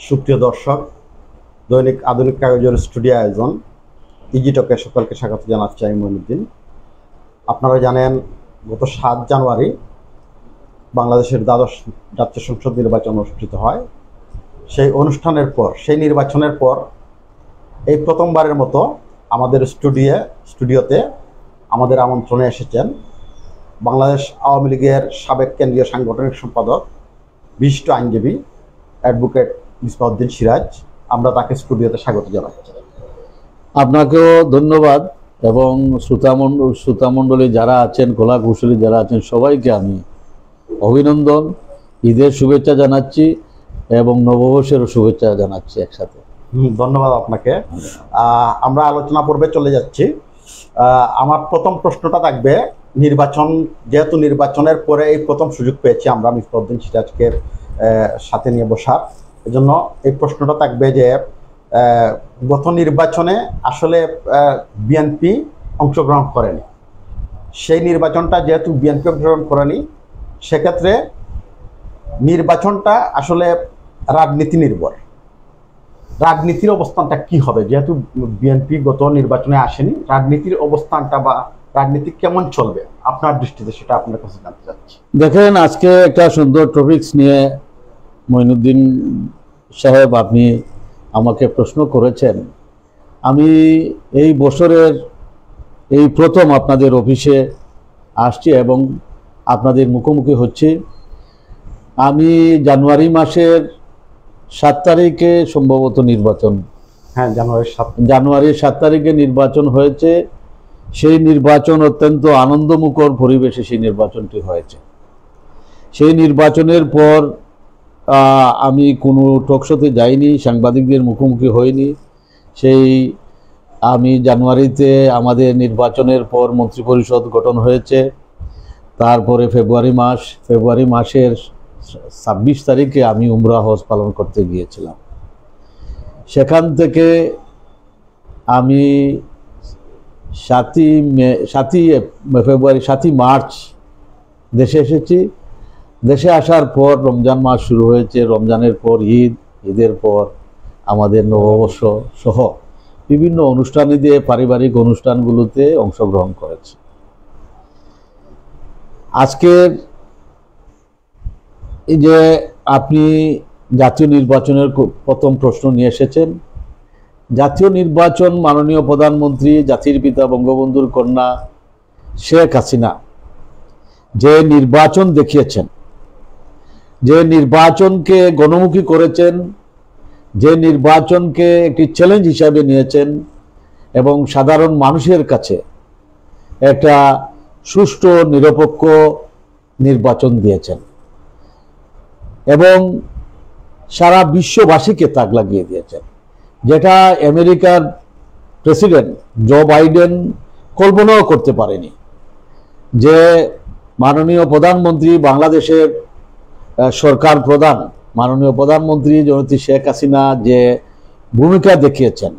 সুপ্রিয় দর্শক, দৈনিক আধুনিক কাগজের স্টুডিও আয়োজন ইজিটকে সকলকে স্বাগত জানাচ্ছি। আমি মঈনুদ্দিন। আপনারা জানেন, গত 7 জানুয়ারি বাংলাদেশের দ্বাদশ জাতীয় সংসদ নির্বাচন অনুষ্ঠিত হয়। সেই নির্বাচনের পর এই প্রথমবারের মতো আমাদের স্টুডিওতে আমাদের আমন্ত্রণে এসেছেন বাংলাদেশ আওয়ামী লীগের সাবেক কেন্দ্রীয় সাংগঠনিক সম্পাদক, বিশিষ্ট আইনজীবী অ্যাডভোকেট মিসবাউদ্দিন সিরাজ। আমরা তাকে স্টুডিওতে স্বাগত জানাচ্ছি। আপনাকেও ধন্যবাদ এবং শ্রোতামণ্ডলী যারা আছেন, কলা কুশলী যারা আছেন, সবাইকে আমি অভিনন্দন, ঈদের শুভেচ্ছা জানাচ্ছি এবং নববর্ষেরও শুভেচ্ছা জানাচ্ছি একসাথে। ধন্যবাদ আপনাকে। আমরা আলোচনা পর্বে চলে যাচ্ছি। আমার প্রথম প্রশ্নটা থাকবে যেহেতু নির্বাচনের পরে এই প্রথম সুযোগ পেয়েছি আমরা মিসবাউদ্দিন সিরাজকে সাথে নিয়ে বসার, এজন্য এই প্রশ্নটা থাকবে যে গত নির্বাচনে আসলে বিএনপি অংশগ্রহণ করেনি। সেই নির্বাচনটা যেহেতু বিএনপি অংশগ্রহণ করেনি, সেক্ষেত্রে নির্বাচনটা আসলে রাজনীতি নির্ভর। রাজনীতির অবস্থানটা কি হবে? যেহেতু বিএনপি গত নির্বাচনে আসেনি, রাজনীতির অবস্থানটা বা রাজনীতি কেমন চলবে আপনার দৃষ্টিতে, সেটা আপনার কাছে জানতে চাচ্ছি। দেখেন, আজকে একটা সুন্দর টপিকস নিয়ে মঈনুদ্দিন সাহেব আপনি আমাকে প্রশ্ন করেছেন। আমি এই বছরের এই প্রথম আপনাদের অফিসে আসছি এবং আপনাদের মুখোমুখি হচ্ছি। আমি জানুয়ারি মাসের 7 তারিখে সম্ভবত নির্বাচন, জানুয়ারির 7 তারিখে নির্বাচন হয়েছে। সেই নির্বাচন অত্যন্ত আনন্দমুখর পরিবেশে সেই নির্বাচনটি হয়েছে। সেই নির্বাচনের পর আমি কোনো টকশোতে যাইনি, সাংবাদিকদের মুখোমুখি হইনি। আমি জানুয়ারিতে আমাদের নির্বাচনের পর মন্ত্রিপরিষদ গঠন হয়েছে। তারপরে ফেব্রুয়ারি মাসের 26 তারিখে আমি উমরা হজ পালন করতে গিয়েছিলাম। সেখান থেকে আমি 7 মার্চ দেশে এসেছি। দেশে আসার পর রমজান মাস শুরু হয়েছে, রমজানের পর ঈদের পর আমাদের নববর্ষ সহ বিভিন্ন অনুষ্ঠানে দিয়ে পারিবারিক অনুষ্ঠানগুলোতে অংশগ্রহণ করেছি। আজকের এই যে আপনি জাতীয় নির্বাচনের প্রথম প্রশ্ন নিয়ে এসেছেন, জাতীয় নির্বাচন মাননীয় প্রধানমন্ত্রী জাতির পিতা বঙ্গবন্ধুর কন্যা শেখ হাসিনা যে নির্বাচন দেখিয়েছেন, যে নির্বাচনকে গণমুখী করেছেন, যে নির্বাচনকে একটি চ্যালেঞ্জ হিসাবে নিয়েছেন এবং সাধারণ মানুষের কাছে একটা সুষ্ঠু নিরপেক্ষ নির্বাচন দিয়েছেন এবং সারা বিশ্ববাসীকে তাক লাগিয়ে দিয়েছেন, যেটা আমেরিকার প্রেসিডেন্ট জো বাইডেন কল্পনাও করতে পারেনি। যে মাননীয় প্রধানমন্ত্রী, বাংলাদেশের সরকার প্রধান মাননীয় প্রধানমন্ত্রী জননেত্রী শেখ হাসিনা যে ভূমিকা দেখিয়েছেন,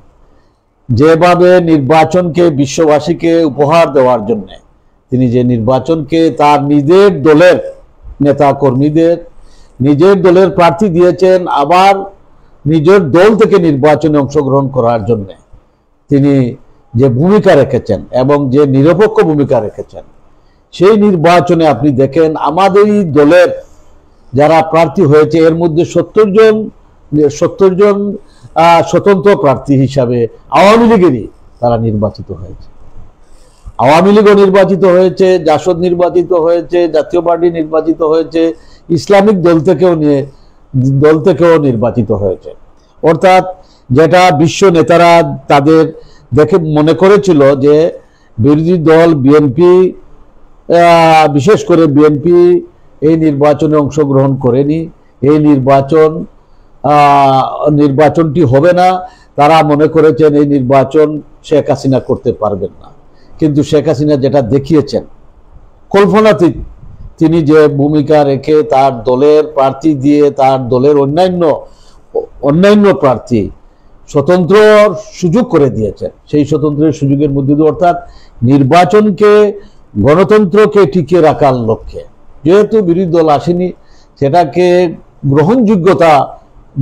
যেভাবে নির্বাচনকে বিশ্ববাসীকে উপহার দেওয়ার জন্য তিনি যে নির্বাচনকে তার নিজের দলের নেতা কর্মীদের, নিজের দলের প্রার্থী দিয়েছেন, আবার নিজের দল থেকে নির্বাচনে অংশগ্রহণ করার জন্য তিনি যে ভূমিকা রেখেছেন এবং যে নিরপেক্ষ ভূমিকা রেখেছেন, সেই নির্বাচনে আপনি দেখেন আমাদের দলের যারা প্রার্থী হয়েছে এর মধ্যে 70 জন স্বতন্ত্র প্রার্থী হিসাবে আওয়ামী লীগেরই তারা নির্বাচিত হয়েছে। আওয়ামী লীগও নির্বাচিত হয়েছে, জাসদ নির্বাচিত হয়েছে, জাতীয় পার্টি নির্বাচিত হয়েছে, ইসলামিক দল থেকেও নির্বাচিত হয়েছে। অর্থাৎ যেটা বিশ্ব নেতারা তাদের দেখে মনে করেছিল যে বিরোধী দল বিএনপি, বিশেষ করে বিএনপি এই নির্বাচনে অংশগ্রহণ করেনি, এই নির্বাচনটি হবে না, তারা মনে করেছেন এই নির্বাচন শেখ হাসিনা করতে পারবেন না। কিন্তু শেখ হাসিনা যেটা দেখিয়েছেন, কল্পনাতীত তিনি যে ভূমিকা রেখে তার দলের প্রার্থী দিয়ে তার দলের অন্যান্য প্রার্থী স্বতন্ত্র সুযোগ করে দিয়েছেন। সেই স্বতন্ত্রের সুযোগের মধ্যে দিয়ে অর্থাৎ নির্বাচনকে, গণতন্ত্রকে টিকিয়ে রাখার লক্ষ্যে, যেহেতু বিরোধী দল আসেনি, সেটাকে গ্রহণযোগ্যতা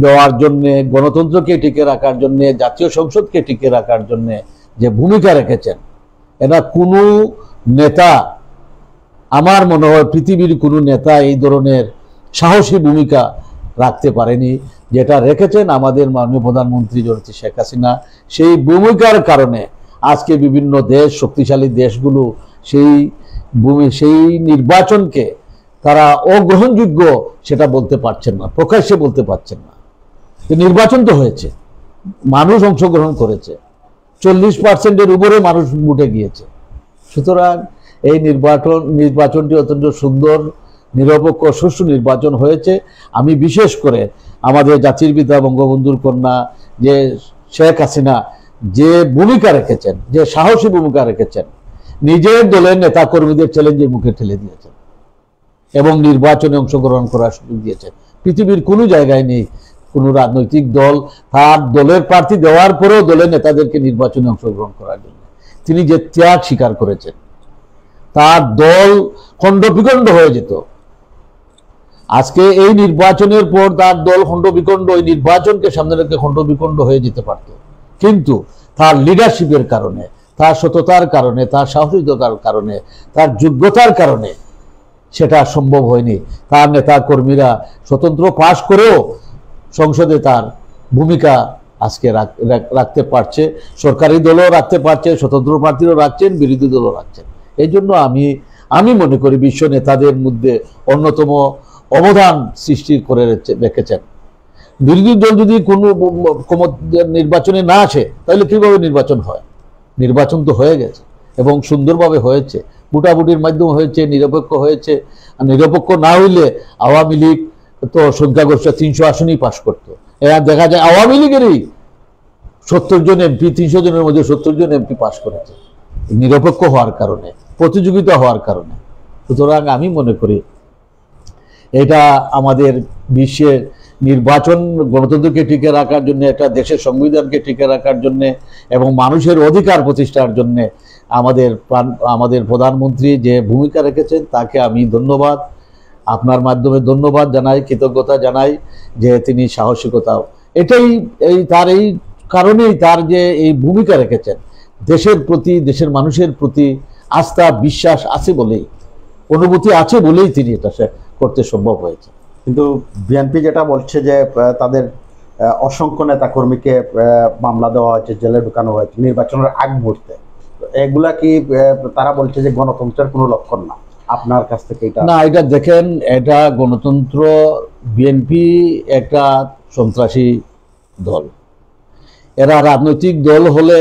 দেওয়ার জন্যে, গণতন্ত্রকে টিকে রাখার জন্যে, জাতীয় সংসদকে টিকে রাখার জন্যে যে ভূমিকা রেখেছেন, এটা কোনো নেতা, আমার মনে হয় পৃথিবীর কোনো নেতা এই ধরনের সাহসী ভূমিকা রাখতে পারেনি যেটা রেখেছেন আমাদের মাননীয় প্রধানমন্ত্রী জননেত্রী শেখ হাসিনা। সেই ভূমিকার কারণে আজকে বিভিন্ন দেশ, শক্তিশালী দেশগুলো সেই নির্বাচনকে তারা অগ্রহণযোগ্য সেটা বলতে পারছেন না, প্রকাশ্যে বলতে পারছেন না। নির্বাচন তো হয়েছে, মানুষ অংশগ্রহণ করেছে, 40%-এর উপরে মানুষ ভোটে গিয়েছে। সুতরাং এই নির্বাচনটি অত্যন্ত সুন্দর, নিরপেক্ষ, সুষ্ঠু নির্বাচন হয়েছে। আমি বিশেষ করে আমাদের জাতির পিতা বঙ্গবন্ধুর কন্যা যে শেখ হাসিনা যে ভূমিকা রেখেছেন, যে সাহসী ভূমিকা রেখেছেন, নিজের দলের নেতা কর্মীদের চ্যালেঞ্জের মুখে ঠেলে দিয়েছেন এবং নির্বাচনে অংশগ্রহণ করার সুযোগ দিয়েছেন। পৃথিবীর কোনো জায়গায় নেই কোনো রাজনৈতিক দল তার দলের প্রার্থী দেওয়ার পরেও দলের নেতাদেরকে নির্বাচনে অংশগ্রহণ করার জন্য তিনি যে ত্যাগ স্বীকার করেছেন, তার দল খণ্ডবিখণ্ড হয়ে যেত। আজকে এই নির্বাচনের পর তার দল খণ্ডবিখণ্ড, ওই নির্বাচনকে সামনে রেখে খণ্ডবিখণ্ড হয়ে যেতে পারত, কিন্তু তার লিডারশিপের কারণে, তার সততার কারণে, তার সাহসিকতার কারণে, তার যোগ্যতার কারণে সেটা সম্ভব হয়নি। তার নেতা কর্মীরা স্বতন্ত্র পাশ করেও সংসদে তার ভূমিকা আজকে রাখতে পারছে, সরকারি দলও রাখতে পারছে, স্বতন্ত্র প্রার্থীরাও রাখছেন, বিরোধী দলও রাখছেন। এই জন্য আমি মনে করি বিশ্ব নেতাদের মধ্যে অন্যতম অবদান সৃষ্টি করে রেখেছেন। বিরোধী দল যদি কোনো নির্বাচনে না আসে তাহলে কিভাবে নির্বাচন হয়? নির্বাচন তো হয়ে গেছে এবং সুন্দরভাবে হয়েছে, ভোটাভুটির মাধ্যমে হয়েছে, নিরপেক্ষ হয়েছে। নিরপেক্ষ না হইলে আওয়ামী লীগ তো সংখ্যাগরিষ্ঠ 300 আসনই পাশ করতো। এরা দেখা যায় আওয়ামী লীগেরই 70 জন এমপি, 300 জনের মধ্যে 70 জন এমপি পাশ করেছে, নিরপেক্ষ হওয়ার কারণে, প্রতিযোগিতা হওয়ার কারণে। সুতরাং আমি মনে করি এটা আমাদের বিশ্বের নির্বাচন গণতন্ত্রকে টিকে রাখার জন্য, একটা দেশের সংবিধানকে টিকে রাখার জন্য এবং মানুষের অধিকার প্রতিষ্ঠার জন্য আমাদের প্রধানমন্ত্রী যে ভূমিকা রেখেছেন তাকে আমি ধন্যবাদ, আপনার মাধ্যমে ধন্যবাদ জানাই, কৃতজ্ঞতা জানাই যে তিনি সাহসিকতাও তার এই কারণেই তার যে এই ভূমিকা রেখেছেন, দেশের প্রতি, দেশের মানুষের প্রতি আস্থা বিশ্বাস আছে বলেই, অনুভূতি আছে বলেই তিনি এটা করতে সম্ভব হয়েছে। কিন্তু বিএনপি যেটা বলছে যে তাদের অসংখ্য নেতা কর্মীকে মামলা দেওয়া হয়েছে, জেলে ঢুকানো হয়েছে নির্বাচনের আগ মুহূর্তে, এগুলা কি তারা বলছে যে গণতন্ত্রের কোনো লক্ষণ না? আপনার কাছ থেকে এটা না, এটা দেখেন, এটা গণতন্ত্র, বিএনপি একটা সন্ত্রাসী দল। এরা রাজনৈতিক দল হলে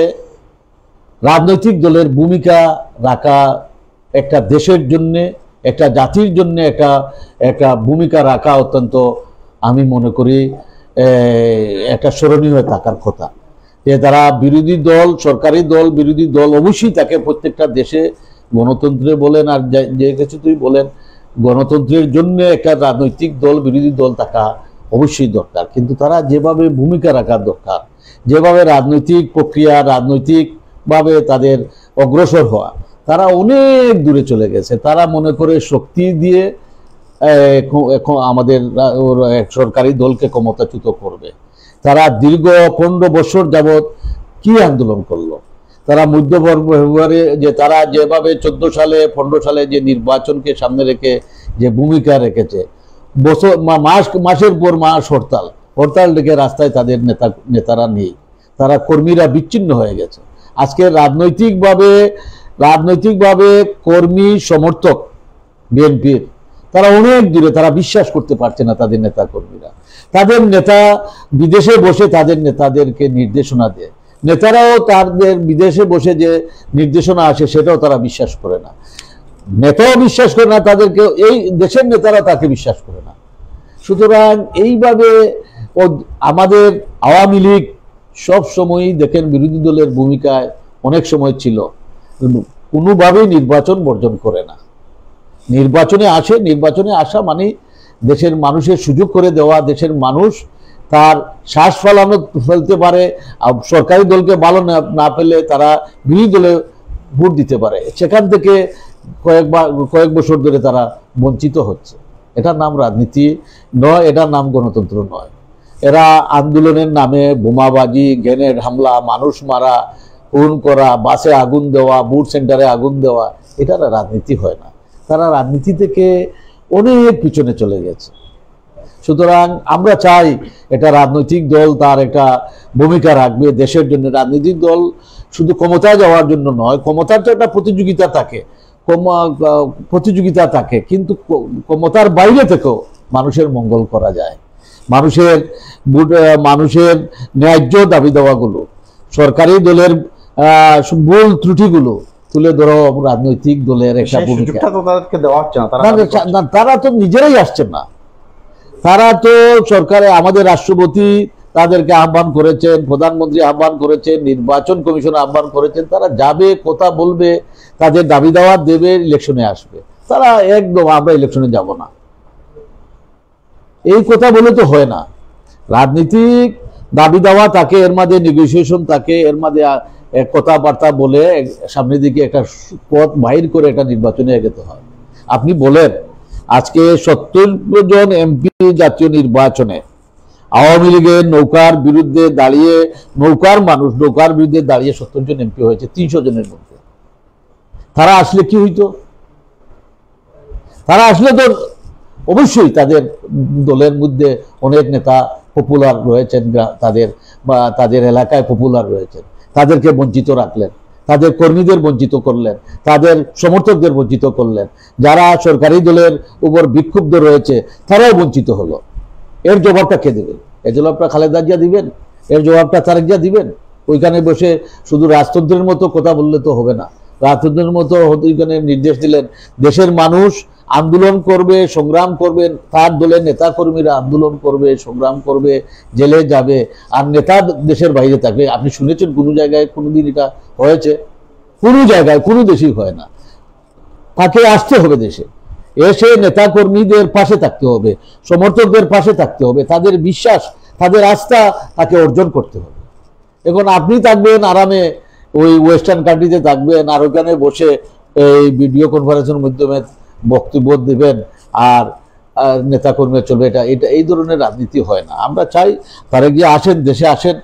রাজনৈতিক দলের ভূমিকা রাখা, একটা দেশের জন্য, একটা জাতির জন্য একটা ভূমিকা রাখা অত্যন্ত, আমি মনে করি একটা স্মরণীয় হয়ে থাকার কথা। যে তারা বিরোধী দল, সরকারি দল, বিরোধী দল, অবশ্যই তাকে প্রত্যেকটা দেশে গণতন্ত্রে বলেন আর যে কিছু তুই বলেন, গণতন্ত্রের জন্য একটা রাজনৈতিক দল, বিরোধী দল থাকা অবশ্যই দরকার। কিন্তু তারা যেভাবে ভূমিকা রাখা দরকার, যেভাবে রাজনৈতিক প্রক্রিয়া, রাজনৈতিকভাবে তাদের অগ্রসর হওয়া, তারা অনেক দূরে চলে গেছে। তারা মনে করে শক্তি দিয়ে আমাদের সরকারি দলকে ক্ষমতাচ্যুত করবে। তারা দীর্ঘ 15 বছর যাবৎ কি আন্দোলন করলো? তারা মধ্যবর্গে যে তারা যেভাবে 14 সালে 15 সালে যে নির্বাচনকে সামনে রেখে যে ভূমিকা রেখেছে, মাসের পর মাস হরতাল ডেকে রাস্তায় তাদের নেতারা নেই, তারা কর্মীরা বিচ্ছিন্ন হয়ে গেছে। আজকে রাজনৈতিকভাবে কর্মী সমর্থক বিএনপির তারা অনেক দূরে, তারা বিশ্বাস করতে পারছে না তাদের নেতা কর্মীরা। তাদের নেতা বিদেশে বসে তাদের নেতাদেরকে নির্দেশনা দেয়, নেতারাও তাদের বিদেশে বসে যে নির্দেশনা আসে সেটাও তারা বিশ্বাস করে না, নেতাও বিশ্বাস করে না তাদেরকে, এই দেশের নেতারা তাকে বিশ্বাস করে না। সুতরাং এইভাবে আমাদের আওয়ামী লীগ সব সময়ই দেখেন বিরোধী দলের ভূমিকায় অনেক সময় ছিল, কোনোভাবেই নির্বাচন বর্জন করে না। নির্বাচনে আসা মানে দেশের মানুষের সুযোগ করে দেওয়া, দেশের মানুষ তার শ্বাস ফেলতে পারে, সরকারি দলকে ভালো না পেলে তারা বিরোধী দলে ভোট দিতে পারে, সেখান থেকে কয়েক বছর ধরে তারা বঞ্চিত হচ্ছে। এটার নাম রাজনীতি নয়, এটার নাম গণতন্ত্র নয়। এরা আন্দোলনের নামে বোমাবাজি, গ্রেনেড হামলা, মানুষ মারা, খুন করা, বাসে আগুন দেওয়া, বুথ সেন্টারে আগুন দেওয়া, এটা রাজনীতি হয় না। তারা রাজনীতি থেকে অনেক পিছনে চলে গেছে। সুতরাং আমরা চাই এটা রাজনৈতিক দল তার একটা ভূমিকা রাখবে দেশের জন্য। রাজনৈতিক দল শুধু ক্ষমতায় যাওয়ার জন্য নয়, ক্ষমতার তো একটা প্রতিযোগিতা থাকে, কিন্তু ক্ষমতার বাইরে থেকেও মানুষের মঙ্গল করা যায়। মানুষের ন্যায্য দাবি দেওয়াগুলো, সরকারি দলের ভুল ত্রুটিগুলো তুলে ধরো রাজনৈতিক দলের একটা ভূমিকা। তারা তো নিজেরাই আসছেন না। তারা তো সরকারে, আমাদের রাষ্ট্রপতি তাদেরকে আহ্বান করেছেন, প্রধানমন্ত্রী আহ্বান করেছেন, নির্বাচন কমিশন আহ্বান করেছেন। তারা যাবে, কথা বলবে, তাদের দাবি দাওয়া দেবে, ইলেকশনে আসবে। তারা একদম আমরা ইলেকশনে যাব না এই কথা বলে তো হয় না। রাজনীতিক দাবি দেওয়া থাকে, এর মধ্যে নেগোসিয়েশন থাকে, এর মধ্যে কথাবার্তা বলে সামনের দিকে একটা পথ বাহির করে একটা নির্বাচনে এগোতে হয়। আপনি বলেন আজকে 70 জন এমপি জাতীয় নির্বাচনে আওয়ামী লীগের নৌকার বিরুদ্ধে দাঁড়িয়ে, নৌকার বিরুদ্ধে দাঁড়িয়ে 70 জন এমপি হয়েছে 300 জনের মধ্যে। তারা আসলে কি হইতো? তারা আসলে তো অবশ্যই তাদের দলের মধ্যে অনেক নেতা পপুলার রয়েছেন, তাদের এলাকায় পপুলার রয়েছেন, তাদেরকে বঞ্চিত রাখলেন, তাদের কর্মীদের বঞ্চিত করলেন, তাদের সমর্থকদের বঞ্চিত করলেন। যারা সরকারি দলের উপর বিক্ষুব্ধ রয়েছে তারাও বঞ্চিত হলো। এর জবাবটা কে দেবে? এর জবাবটা খালেদা জিয়া দিবেন? এর জবাবটা তারেক জিয়া দিবেন? ওইখানে বসে শুধু রাজতন্ত্রের মতো কথা বললে তো হবে না। রাজতন্ত্রের মতো ওইখানে নির্দেশ দিলেন দেশের মানুষ আন্দোলন করবে, সংগ্রাম করবে, তার দলের নেতা কর্মীরা আন্দোলন করবে, সংগ্রাম করবে, জেলে যাবে, আর নেতা দেশের বাইরে থাকবে। আপনি শুনেছেন কোনো জায়গায় কোনোদিন এটা হয়েছে? কোনো জায়গায় কোনো দেশেই হয় না। তাকে আসতে হবে দেশে, এসে নেতা কর্মীদের পাশে থাকতে হবে, সমর্থকদের পাশে থাকতে হবে, তাদের বিশ্বাস, তাদের আস্থা তাকে অর্জন করতে হবে। এখন আপনি থাকবেন আরামে ওই ওয়েস্টার্ন কান্ট্রিতে থাকবেন, আর ওখানে বসে এই ভিডিও কনফারেন্সের মাধ্যমে বক্তব্য দেবেন, আর নেতাকর্মী চলবে। এটা এই ধরনের রাজনীতি হয় না। আমরা চাই তারা গিয়ে আসেন, দেশে আসেন,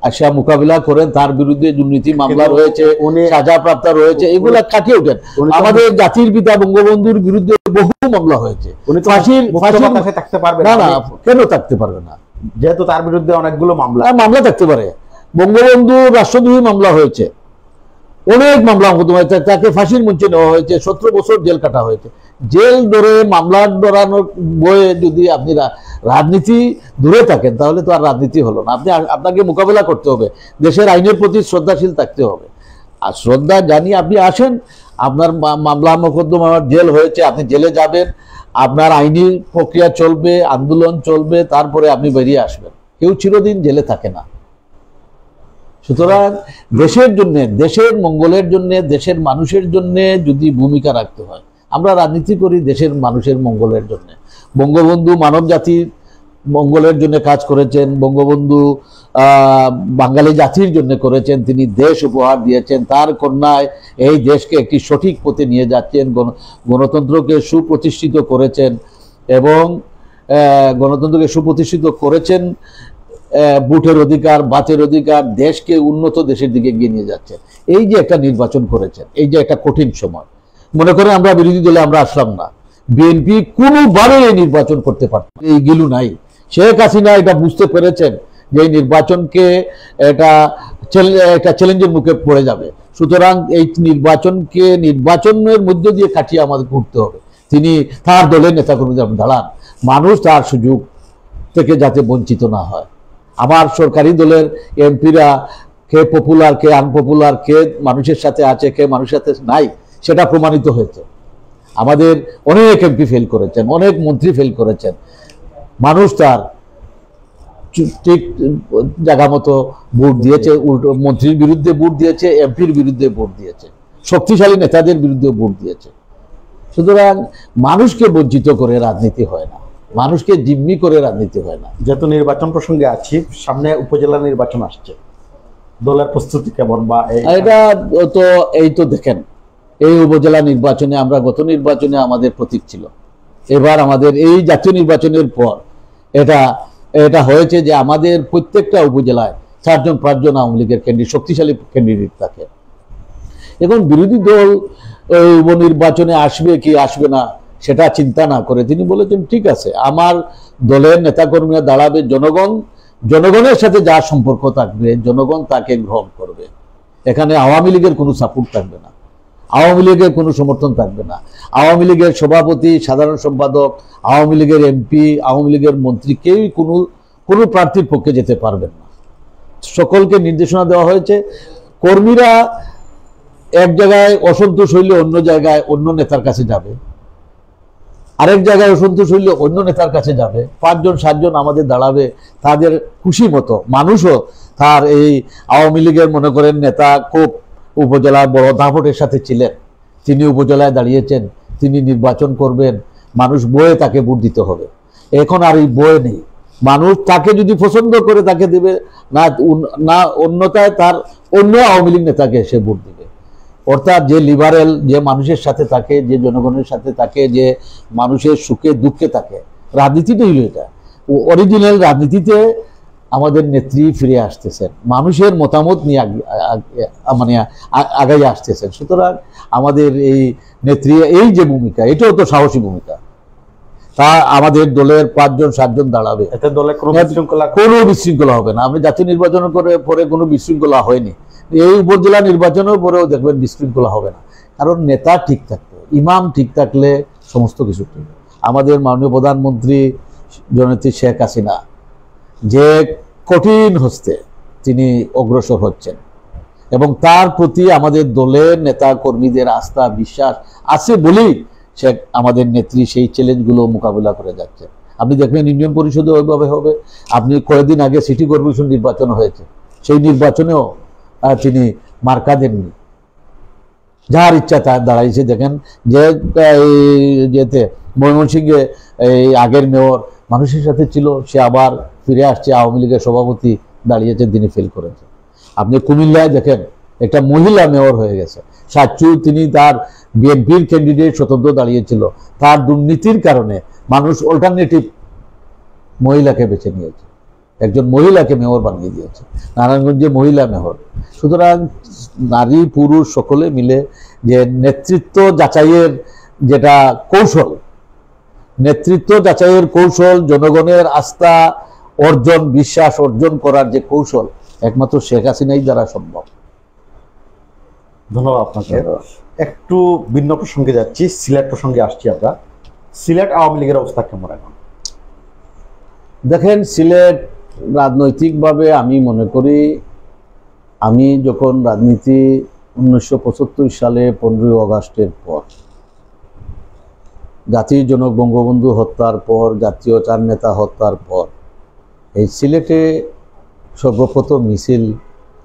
আসা মোকাবিলা করেন। তার বিরুদ্ধে দুর্নীতি মামলা রয়েছে, সাজাপ্রাপ্ত রয়েছে, এগুলা কাটিয়ে ওঠেন। আমাদের জাতির পিতা বঙ্গবন্ধুর বিরুদ্ধে বহু মামলা হয়েছে। থাকতে পারবে না, না, কেন থাকতে পারবে না? যেহেতু তার বিরুদ্ধে অনেকগুলো মামলা থাকতে পারে। বঙ্গবন্ধু রাষ্ট্রদ্রোহী মামলা হয়েছে, অনেক মামলা, তাকে ফাঁসির মঞ্চে নেওয়া হয়েছে, 17 বছর জেল কাটা হয়েছে। জেল ধরে মামলা ডরানোর বয়ে যদি আপনি রাজনীতি দূরে থাকেন তাহলে তো আর রাজনীতি হলো না। আপনাকে মোকাবেলা করতে হবে, দেশের আইনের প্রতি শ্রদ্ধাশীল থাকতে হবে। আর শ্রদ্ধা জানিয়ে আপনি আসেন, আপনার মামলা মোকদ্দমা জেল হয়েছে, আপনি জেলে যাবেন, আপনার আইনি প্রক্রিয়া চলবে, আন্দোলন চলবে, তারপরে আপনি বেরিয়ে আসবেন। কেউ চিরদিন জেলে থাকে না। সুতরাং দেশের জন্য, দেশের মঙ্গলের জন্য, দেশের মানুষের জন্য যদি ভূমিকা রাখতে হয়, আমরা রাজনীতি করি দেশের মানুষের মঙ্গলের জন্য। বঙ্গবন্ধু মানব জাতির মঙ্গলের জন্য কাজ করেছেন, বঙ্গবন্ধু বাঙালি জাতির জন্য করেছেন, তিনি দেশ উপহার দিয়েছেন, তার কন্যায় এই দেশকে একটি সঠিক পথে নিয়ে যাচ্ছেন, গণতন্ত্রকে সুপ্রতিষ্ঠিত করেছেন এবং গণতন্ত্রকে সুপ্রতিষ্ঠিত করেছেন, ভোটের অধিকার, বাতের অধিকার, দেশকে উন্নত দেশের দিকে এগিয়ে নিয়ে যাচ্ছে। এই যে একটা নির্বাচন করেছেন, এই যে একটা কঠিন সময়, মনে করেন আমরা বিরোধী দলে আমরা আসলাম না, বিএনপি কোনোভাবে এই নির্বাচন করতে পারত, এই গিলু নাই। শেখ হাসিনা এটা বুঝতে পেরেছেন যে এই নির্বাচনকে একটা চ্যালেঞ্জের মুখে পড়ে যাবে। সুতরাং এই নির্বাচনের মধ্য দিয়ে কাটিয়ে আমাদের করতে হবে। তিনি তার দলের নেতাকর্মীদের দাঁড়ান, মানুষ তার সুযোগ থেকে যাতে বঞ্চিত না হয়। আমার সরকারি দলের এমপিরা কে পপুলার, কে আনপপুলার, কে মানুষের সাথে আছে, কে মানুষের সাথে নাই, সেটা প্রমাণিত হয়েছে। আমাদের অনেক এমপি ফেল করেছেন, অনেক মন্ত্রী ফেল করেছেন। মানুষ তার ঠিক জায়গা মতো ভোট দিয়েছে, উল্টো মন্ত্রীর বিরুদ্ধে ভোট দিয়েছে, এমপির বিরুদ্ধে ভোট দিয়েছে, শক্তিশালী নেতাদের বিরুদ্ধে ভোট দিয়েছে। সুতরাং মানুষকে বঞ্চিত করে রাজনীতি হয় না, মানুষকে জিম্মি করে রাজনীতি হয় না। যেহেতু নির্বাচন প্রসঙ্গে আছি, সামনে উপজেলা নির্বাচন আসছে, দলের প্রস্তুতি কেমন? বা এটা তো এই তো দেখেন, এই উপজেলা নির্বাচনে আমরা গত নির্বাচনে আমাদের প্রতীক ছিল, এবার আমাদের এই জাতীয় নির্বাচনের পর এটা এটা হয়েছে যে আমাদের প্রত্যেকটা উপজেলায় 4-5 আওয়ামী লীগের শক্তিশালী ক্যান্ডিডেট থাকে। এখন বিরোধী দল উপনির্বাচনে আসবে কি আসবে না সেটা চিন্তা না করে তিনি বলেছেন ঠিক আছে, আমার দলের নেতাকর্মীরা দাঁড়াবে, জনগণের সাথে যা সম্পর্ক থাকবে জনগণ তাকে গ্রহণ করবে। এখানে আওয়ামী লীগের কোনো সাপোর্ট থাকবে না, আওয়ামী লীগের কোনো সমর্থন থাকবে না। আওয়ামী লীগের সভাপতি, সাধারণ সম্পাদক, আওয়ামী লীগের এমপি, আওয়ামী লীগের মন্ত্রী কেউই কোনো প্রার্থীর পক্ষে যেতে পারবেন না। সকলকে নির্দেশনা দেওয়া হয়েছে। কর্মীরা এক জায়গায় অসন্তোষ হইলে অন্য জায়গায় অন্য নেতার কাছে যাবে, আরেক জায়গায় অসন্তোষ হইলে অন্য নেতার কাছে যাবে। 5-7 আমাদের দাঁড়াবে, তাদের খুশি মতো। মানুষও তার এই আওয়ামী লীগের মনে করেন নেতা খুব উপজেলার বড় দাপটের সাথে ছিলেন, তিনি উপজেলায় দাঁড়িয়েছেন, তিনি নির্বাচন করবেন, মানুষ বয়ে তাকে ভোট দিতে হবে। এখন আর এই বয়ে নেই, মানুষ তাকে যদি পছন্দ করে তাকে দেবে, না অন্যথায় তার অন্য আওয়ামী লীগ নেতাকে সে ভোট দিবে। অর্থাৎ যে লিবারেল, যে মানুষের সাথে থাকে, যে জনগণের সাথে থাকে, যে মানুষের সুখে দুঃখে থাকে, রাজনীতিটাই হলো এটা। অরিজিনাল রাজনীতিতে আমাদের নেত্রী ফিরে আসতেছেন, মানুষের মতামত নিয়ে মানে আগাই আসতেছেন। সুতরাং আমাদের এই নেত্রী এই যে ভূমিকা, এটাও তো সাহসী ভূমিকা। তা আমাদের দলের 5-7 দাঁড়াবে, এতে দলে কোনো বিশৃঙ্খলা হবে না। আপনি জাতীয় নির্বাচন পরে কোনো বিশৃঙ্খলা হয়নি, এই উপজেলা নির্বাচনের পরেও দেখবেন বিশৃঙ্খলা হবে না। কারণ নেতা ঠিক থাকবে, ইমাম ঠিক থাকলে সমস্ত কিছু ঠিক। আমাদের মাননীয় প্রধানমন্ত্রী জননেত্রী শেখ হাসিনা যে কঠিন হস্তে তিনি অগ্রসর হচ্ছেন এবং তার প্রতি আমাদের দলের নেতা কর্মীদের আস্থা বিশ্বাস আছে বলেই সে আমাদের নেত্রী সেই চ্যালেঞ্জগুলো মোকাবিলা করে যাচ্ছে। আপনি দেখবেন ইউনিয়ন পরিষদে ওইভাবে হবে। আপনি কয়েকদিন আগে সিটি কর্পোরেশন নির্বাচন হয়েছে, সেই নির্বাচনেও তিনি মার্কা দেননি, যার ইচ্ছা তার দাঁড়াইছে। দেখেন যে যেতে ময়মনসিংহে এই আগের মেয়র মানুষের সাথে ছিল, সে আবার ফিরে আসছে, আওয়ামী লীগের সভাপতি দাঁড়িয়েছেন, তিনি ফেল করেছেন। আপনি কুমিল্লায় দেখেন একটা মহিলা মেয়র হয়ে গেছে, সাচ্চু, তিনি তার বিএনপির ক্যান্ডিডেট স্বতন্ত্র দাঁড়িয়েছিল, তার দুর্নীতির কারণে মানুষ অল্টারনেটিভ মহিলাকে বেছে নিয়েছে, একজন মহিলাকে মেয়র বানিয়ে দিয়েছে, নারায়ণগঞ্জে মহিলা মেয়র। সুতরাং নারী পুরুষ সকলে মিলে যে নেতৃত্ব যাচাইয়ের যেটা কৌশল, নেতৃত্ব যাচাইয়ের কৌশল, জনগণের আস্থা অর্জন, বিশ্বাস অর্জন করার যে কৌশল, একমাত্র শেখ হাসিনাই দ্বারা সম্ভব। ধন্যবাদ আপনাকে। একটু ভিন্ন প্রসঙ্গে যাচ্ছি, সিলেট প্রসঙ্গে আসছি আমরা। সিলেট আওয়ামী লীগের অবস্থা কেমন এখন? দেখেন, সিলেট রাজনৈতিকভাবে আমি মনে করি, আমি যখন রাজনীতি 1975 সালে 15ই আগস্টের পর, জাতির জনক বঙ্গবন্ধু হত্যার পর, জাতীয় 4 নেতা হত্যার পর, এই সিলেটে সর্বপ্রথম মিছিল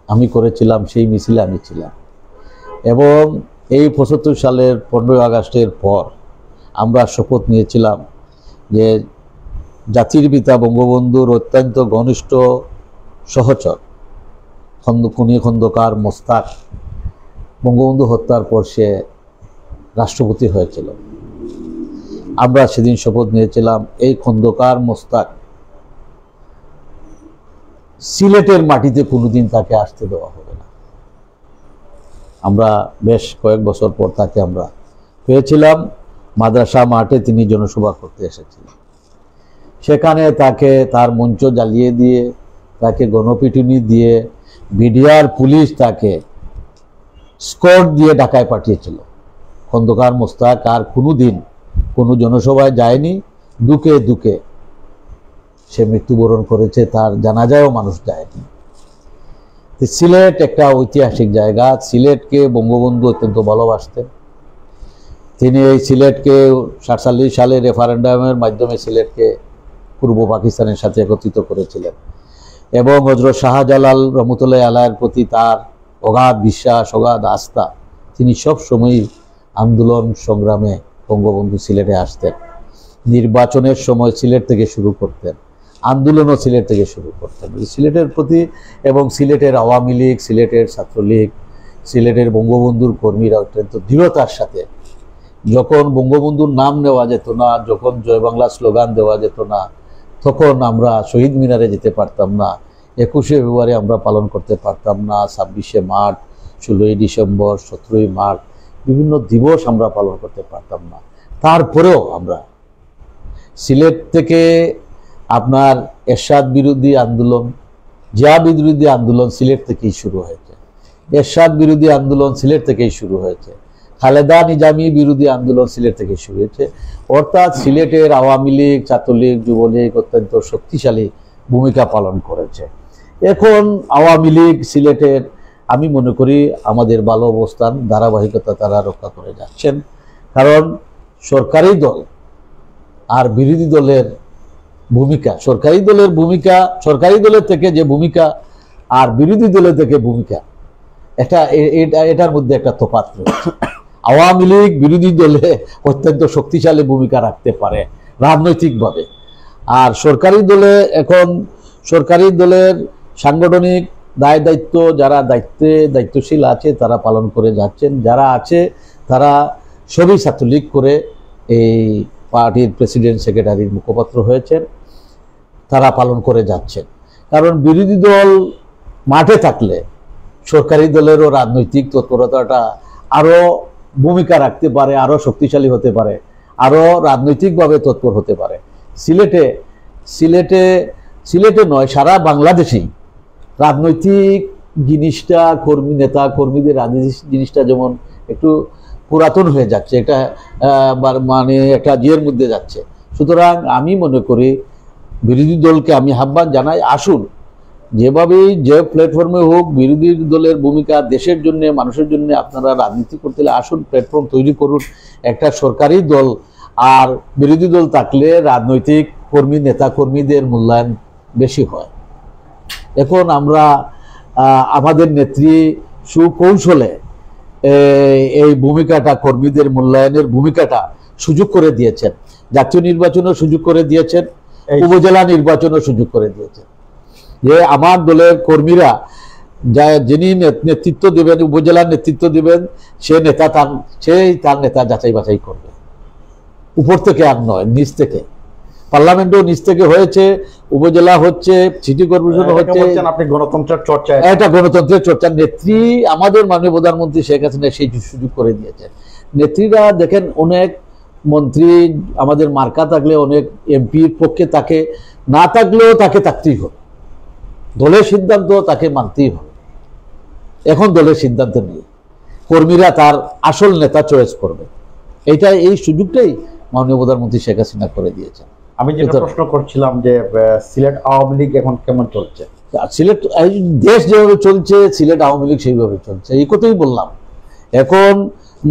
আমি করেছিলাম, সেই মিছিলে আমি ছিলাম। এবং এই 75 সালের 15ই আগস্টের পর আমরা শপথ নিয়েছিলাম যে জাতির পিতা বঙ্গবন্ধুর অত্যন্ত ঘনিষ্ঠ সহচর খন্দকার মোস্তাক বঙ্গবন্ধু হত্যার পর সে রাষ্ট্রপতি হয়েছিল। আমরা সেদিন শপথ নিয়েছিলাম এই খন্দকার মোস্তাক সিলেটের মাটিতে কোনোদিন তাকে আসতে দেওয়া হবে না। আমরা বেশ কয়েক বছর পর তাকে আমরা পেয়েছিলাম, মাদ্রাসা মাঠে তিনি জনসভা করতে এসেছিলেন। সেখানে তাকে তার মঞ্চ জ্বালিয়ে দিয়ে, তাকে গণপিটুনি দিয়ে, বিডিআর পুলিশ তাকে স্কট দিয়ে ঢাকায় পাঠিয়েছিল। খন্দকার মোস্তাক আর কোনোদিন কোনো জনসভায় যায়নি, দুকে দুকে সে মৃত্যুবরণ করেছে, তার জানাজায়ও মানুষ যায়নি। সিলেট একটা ঐতিহাসিক জায়গা, সিলেটকে বঙ্গবন্ধু অত্যন্ত ভালোবাসতেন। তিনি এই সিলেটকে 47 সালে রেফারেন্ডামের মাধ্যমে সিলেটকে পূর্ব পাকিস্তানের সাথে একত্রিত করেছিলেন এবং হযরত শাহজালাল রহমতুল্লাহ আলাইহির প্রতি তার অগাধ বিশ্বাস, অগাধ আস্থা। তিনি সব সময়ই আন্দোলন সংগ্রামে বঙ্গবন্ধু সিলেটে আসতেন, নির্বাচনের সময় সিলেট থেকে শুরু করতেন, আন্দোলনও সিলেট থেকে শুরু করতেন। সিলেটের প্রতি এবং সিলেটের আওয়ামী লীগ, সিলেটের ছাত্রলীগ, সিলেটের বঙ্গবন্ধুর কর্মীরা অত্যন্ত দৃঢ়তার সাথে, যখন বঙ্গবন্ধুর নাম নেওয়া যেত না, যখন জয় বাংলা স্লোগান দেওয়া যেত না, তখন আমরা শহীদ মিনারে যেতে পারতাম না, 21শে ফেব্রুয়ারি আমরা পালন করতে পারতাম না, 26শে মার্চ, 16ই ডিসেম্বর, 17ই মার্চ, বিভিন্ন দিবস আমরা পালন করতে পারতাম না। তারপরেও আমরা সিলেট থেকে আপনার এরশাদ বিরোধী আন্দোলন, জিয়া বিরোধী আন্দোলন সিলেট থেকেই শুরু হয়েছে, এরশাদ বিরোধী আন্দোলন সিলেট থেকেই শুরু হয়েছে, খালেদা নিজামী বিরোধী আন্দোলন সিলেট থেকে শুরু হয়েছে। অর্থাৎ সিলেটের আওয়ামী লীগ, ছাত্রলীগ, যুবলীগ অত্যন্ত শক্তিশালী ভূমিকা পালন করেছে। এখন আওয়ামী লীগ সিলেটের আমি মনে করি আমাদের ভালো অবস্থান, ধারাবাহিকতা তারা রক্ষা করে যাচ্ছেন। কারণ সরকারি দল আর বিরোধী দলের ভূমিকা, সরকারি দলের ভূমিকা, সরকারি দলের থেকে যে ভূমিকা আর বিরোধী দলের থেকে ভূমিকা, এটার মধ্যে একটা তফাৎ রয়েছে। আওয়ামী লীগ বিরোধী দলে অত্যন্ত শক্তিশালী ভূমিকা রাখতে পারে রাজনৈতিকভাবে, আর সরকারি দলে এখন সরকারি দলের সাংগঠনিক দায় দায়িত্ব যারা দায়িত্বশীল আছে তারা পালন করে যাচ্ছেন, যারা আছে তারা সবই ছাত্রলীগ করে এই পার্টির প্রেসিডেন্ট সেক্রেটারির মুখপাত্র হয়েছেন, তারা পালন করে যাচ্ছেন। কারণ বিরোধী দল মাঠে থাকলে সরকারি দলেরও রাজনৈতিক তৎপরতাটা আরও ভূমিকা রাখতে পারে, আরও শক্তিশালী হতে পারে, আরও রাজনৈতিকভাবে তৎপর হতে পারে। সিলেটে নয়, সারা বাংলাদেশেই রাজনৈতিক জিনিসটা, নেতা কর্মীদের রাজনৈতিক জিনিসটা যেমন একটু পুরাতন হয়ে যাচ্ছে, এটা মানে একটা জিয়ের মধ্যে যাচ্ছে। সুতরাং আমি মনে করি বিরোধী দলকে আমি আহ্বান জানাই, আসুন যেভাবেই যে প্ল্যাটফর্মে হোক বিরোধী দলের ভূমিকা দেশের জন্য, মানুষের জন্য আপনারা রাজনীতি করতে হলে আসুন, প্ল্যাটফর্ম তৈরি করুন। একটা সরকারি দল আর বিরোধী দল থাকলে রাজনৈতিক কর্মী, নেতা কর্মীদের মূল্যায়ন বেশি হয়। এখন আমরা আমাদের নেত্রী সুকৌশলে এই ভূমিকাটা, কর্মীদের মূল্যায়নের ভূমিকাটা সুযোগ করে দিয়েছেন। জাতীয় নির্বাচনও সুযোগ করে দিয়েছেন, উপজেলা নির্বাচনও সুযোগ করে দিয়েছেন। যে আমার দলের কর্মীরা যিনি নেতৃত্ব দেবেন, উপজেলার নেতৃত্ব দেবেন, তার নেতা যাচাই বাছাই করবে, উপর থেকে আর নয়, নিচ থেকে। পার্লামেন্টও নিচ থেকে হয়েছে, উপজেলা হচ্ছে, সিটি কর্পোরেশন হচ্ছে। আপনি গণতন্ত্রের চর্চা, এটা গণতন্ত্রের চর্চা। নেত্রী আমাদের মাননীয় প্রধানমন্ত্রী শেখ হাসিনা সেই সুযোগ করে দিয়েছেন। নেত্রীরা দেখেন, অনেক মন্ত্রী আমাদের মার্কা থাকলে, অনেক এমপির পক্ষে তাকে না থাকলেও তাকে থাকতেই হবে, দলের সিদ্ধান্ত তাকে মানতেই হবে। এখন দলের সিদ্ধান্ত নিয়ে কর্মীরা তার আসল নেতা চয়েস করবে, এই সুযোগটাই মাননীয় প্রধানমন্ত্রী শেখ হাসিনা করে দিয়েছেন। আমি যেটা প্রশ্ন করছিলাম যে সিলেট আওয়ামী লীগ এখন কেমন চলছে? সিলেট দেশ যেভাবে চলছে সিলেট আওয়ামী লীগ সেইভাবে চলছে, এই কথাই বললাম। এখন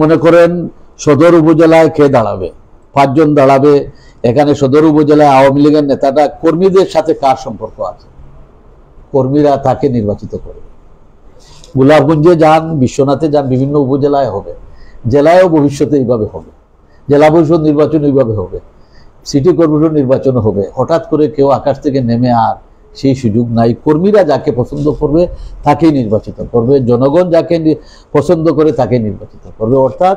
মনে করেন সদর উপজেলায় কে দাঁড়াবে? 5 জন দাঁড়াবে। এখানে সদর উপজেলায় আওয়ামী লীগের নেতাটা কর্মীদের সাথে কার সম্পর্ক আছে? কর্মীরা তাকে নির্বাচিত করবে। গোলাপগঞ্জে যান, বিশ্বনাথে যান, বিভিন্ন উপজেলায় হবে, জেলায়ও ভবিষ্যতে এইভাবে হবে, জেলা পরিষদ নির্বাচন এইভাবে হবে, সিটি কর্পোরেশন নির্বাচন হবে। হঠাৎ করে কেউ আকাশ থেকে নেমে আর সেই সুযোগ নাই। কর্মীরা যাকে পছন্দ করবে তাকেই নির্বাচিত করবে, জনগণ যাকে পছন্দ করে তাকে নির্বাচিত করবে। অর্থাৎ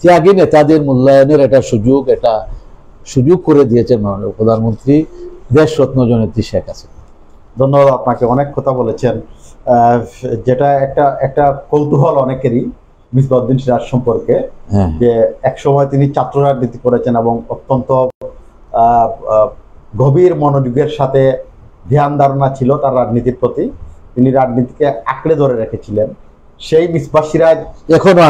ত্যাগী নেতাদের মূল্যায়নের একটা সুযোগ করে দিয়েছেন মাননীয় প্রধানমন্ত্রী, দেশরত্ন জননেত্রী শেখ হাসিনা। ধন্যবাদ আপনাকে, অনেক কথা বলেছেন। যেটা একটা কৌতূহল অনেকেরই মিসবাউদ্দিন সিরাজ সম্পর্কে, যে একসময় তিনি ছাত্র রাজনীতি করেছেন এবং অত্যন্ত গভীর মনোযোগের সাথে ধ্যান ধারণা ছিল তার রাজনীতির প্রতি, তিনি রাজনীতিকে আঁকড়ে ধরে রেখেছিলেন। সেই মিসবাহ সিরাজ এখনো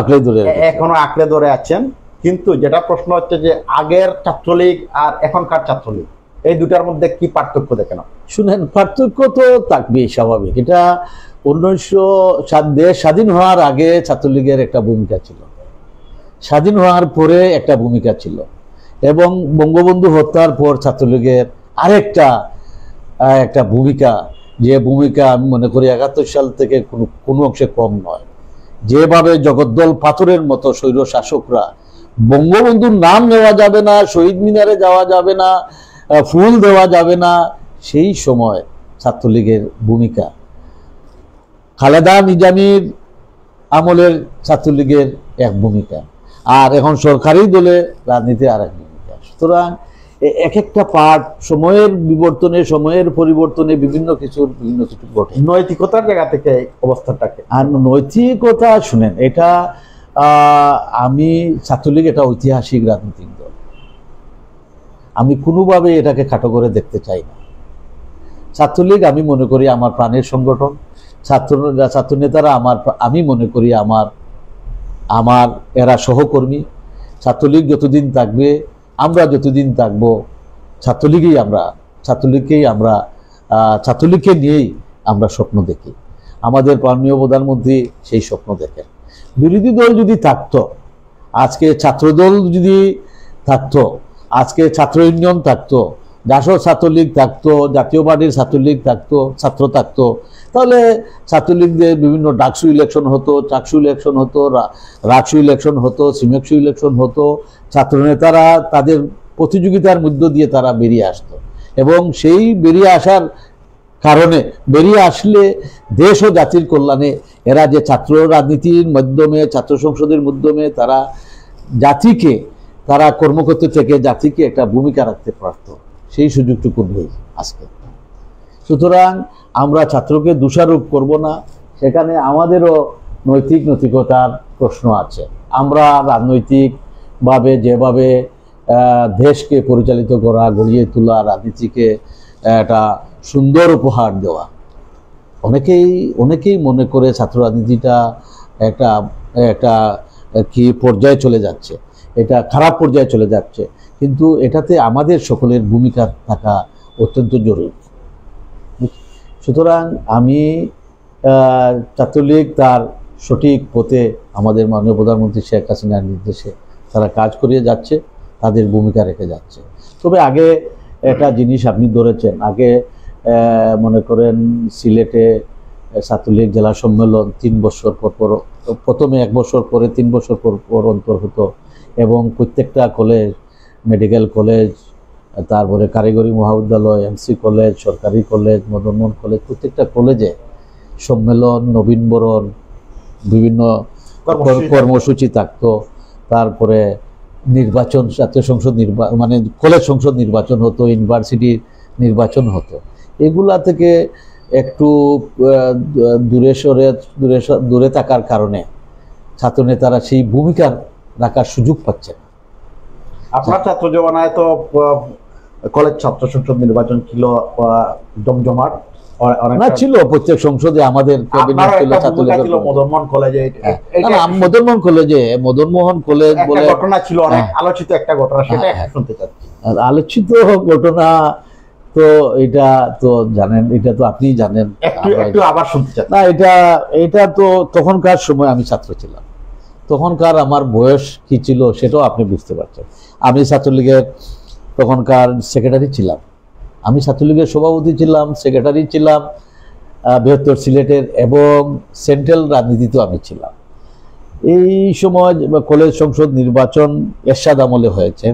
আঁকড়ে ধরে আছেন। কিন্তু যেটা প্রশ্ন হচ্ছে যে আগের ছাত্রলীগ আর এখনকার ছাত্রলীগ, এই দুটার মধ্যে কি পার্থক্য দেখেন? শুনেন, পার্থক্য তো থাকবেই, স্বাভাবিক। এটা 1907 দেশ স্বাধীন হওয়ার আগে ছাত্রলীগের একটা ভূমিকা ছিল, স্বাধীন হওয়ার পরে একটা ভূমিকা ছিল, এবং বঙ্গবন্ধু হত্যার পর ছাত্রলীগের একটা ভূমিকা, যে ভূমিকা আমি মনে করি 71 সাল থেকে কোনো অংশে কম নয়। যেভাবে জগদ্দল পাথরের মতো স্বৈর শাসকরা, বঙ্গবন্ধুর নাম নেওয়া যাবে না, শহীদ মিনারে যাওয়া যাবে না, ফুল দেওয়া যাবে না, সেই সময় ছাত্রলীগের ভূমিকা, খালেদা নিজামীর আমলের ছাত্রলীগের এক ভূমিকা, আর এখন সরকারি দলে রাজনীতি আর এক ভূমিকা। সুতরাং এক একটা পার্ট সময়ের বিবর্তনে, সময়ের পরিবর্তনে বিভিন্ন কিছু ঘটে। নৈতিকতার জায়গা থেকে অবস্থাটাকে, আর নৈতিকতা শুনেন, এটা আমি ছাত্রলীগ এটা ঐতিহাসিক রাজনৈতিক দল, আমি কোনোভাবে এটাকে খাটো করে দেখতে চাই না। ছাত্রলীগ আমি মনে করি আমার প্রাণের সংগঠন, ছাত্র নেতারা আমি মনে করি আমার এরা সহকর্মী। ছাত্রলীগ যতদিন থাকবে, আমরা যতদিন থাকবো, ছাত্রলীগকে নিয়েই আমরা স্বপ্ন দেখি। আমাদের মাননীয় প্রধানমন্ত্রী সেই স্বপ্ন দেখেন। বিরোধী দল যদি থাকতো, আজকে ছাত্রদল যদি থাকতো, আজকে ছাত্র ইউনিয়ন থাকতো, জাসদ ছাত্রলীগ থাকতো, জাতীয় পার্টির ছাত্রলীগ থাকতো, ছাত্র থাকতো, তাহলে ছাত্রলীগদের বিভিন্ন ডাকসু ইলেকশন হতো, চাকসু ইলেকশন হতো, রাকসু ইলেকশন হতো, সিমেকসু ইলেকশন হতো। ছাত্রনেতারা তাদের প্রতিযোগিতার মধ্য দিয়ে তারা বেরিয়ে আসতো, এবং সেই বেরিয়ে আসার কারণে, বেরিয়ে আসলে দেশ ও জাতির কল্যাণে এরা যে ছাত্র রাজনীতির মাধ্যমে, ছাত্র সংসদের মাধ্যমে তারা কর্মকর্তা থেকে জাতিকে একটা ভূমিকা রাখতে পারত, সেই সুযোগটুকু নেই আজকে। সুতরাং আমরা ছাত্রকে দোষারোপ করব না, সেখানে আমাদেরও নৈতিকতার প্রশ্ন আছে। আমরা রাজনৈতিকভাবে যেভাবে দেশকে পরিচালিত করা, গড়িয়ে তোলা, রাজনীতিকে একটা সুন্দর উপহার দেওয়া, অনেকেই মনে করে ছাত্র রাজনীতিটা একটা কি পর্যায়ে চলে যাচ্ছে, এটা খারাপ পর্যায়ে চলে যাচ্ছে, কিন্তু এটাতে আমাদের সকলের ভূমিকা থাকা অত্যন্ত জরুরি। সুতরাং আমি ছাত্রলীগ তার সঠিক পথে আমাদের মাননীয় প্রধানমন্ত্রী শেখ হাসিনার নির্দেশে তারা কাজ করিয়ে যাচ্ছে, তাদের ভূমিকা রেখে যাচ্ছে। তবে আগে একটা জিনিস আপনি ধরেছেন, আগে মনে করেন সিলেটে ছাত্রলীগ জেলা সম্মেলন 3 বছর পর, প্রথমে 1 বছর পরে 3 বছর পর অন্তর হতো, এবং প্রত্যেকটা কলেজ, মেডিকেল কলেজ, তারপরে কারিগরি মহাবিদ্যালয়, এমসি কলেজ, সরকারি কলেজ, মদনমোহন কলেজ, প্রত্যেকটা কলেজে সম্মেলন, নবীনবরণ, বিভিন্ন কর্মসূচি থাকতো। তারপরে নির্বাচন, জাতীয় সংসদ মানে কলেজ সংসদ নির্বাচন হতো, ইউনিভার্সিটির নির্বাচন হতো। এগুলা থেকে একটু দূরে থাকার কারণে ছাত্রনেতারা সেই ভূমিকা রাখার সুযোগ পাচ্ছে না। আপনার ছাত্র জীবনায় তো কলেজ ছাত্র সংসদ নির্বাচন ছিল জমজমাট, না ছিল প্রত্যেক সংসদে আমাদের ক্যাবিনেট ছিল, ছাত্রলীগের মদনমোহন কলেজে, মদনমোহন কলেজ বলে ঘটনা ছিল, অনেক আলোচিত একটা ঘটনা, সেটা শুনতে চাচ্ছি। আলোচিত ঘটনা তো এটা তো জানেন, এটা তো আপনি জানেন, একটু আবার শুনতে চাচ্ছি। না, এটা তো তখনকার সময় আমি ছাত্র ছিলাম, তখনকার আমার বয়স কি ছিল সেটাও আপনি বুঝতে পারছেন। আমি ছাত্রলীগের তখনকার সেক্রেটারি ছিলাম, আমি ছাত্রলীগের সভাপতি ছিলাম, সেক্রেটারি ছিলাম বৃহত্তর সিলেটের, এবং সেন্ট্রাল রাজনীতিতেও আমি ছিলাম। এই সময় কলেজ সংসদ নির্বাচন এরশাদ আমলে হয়েছে।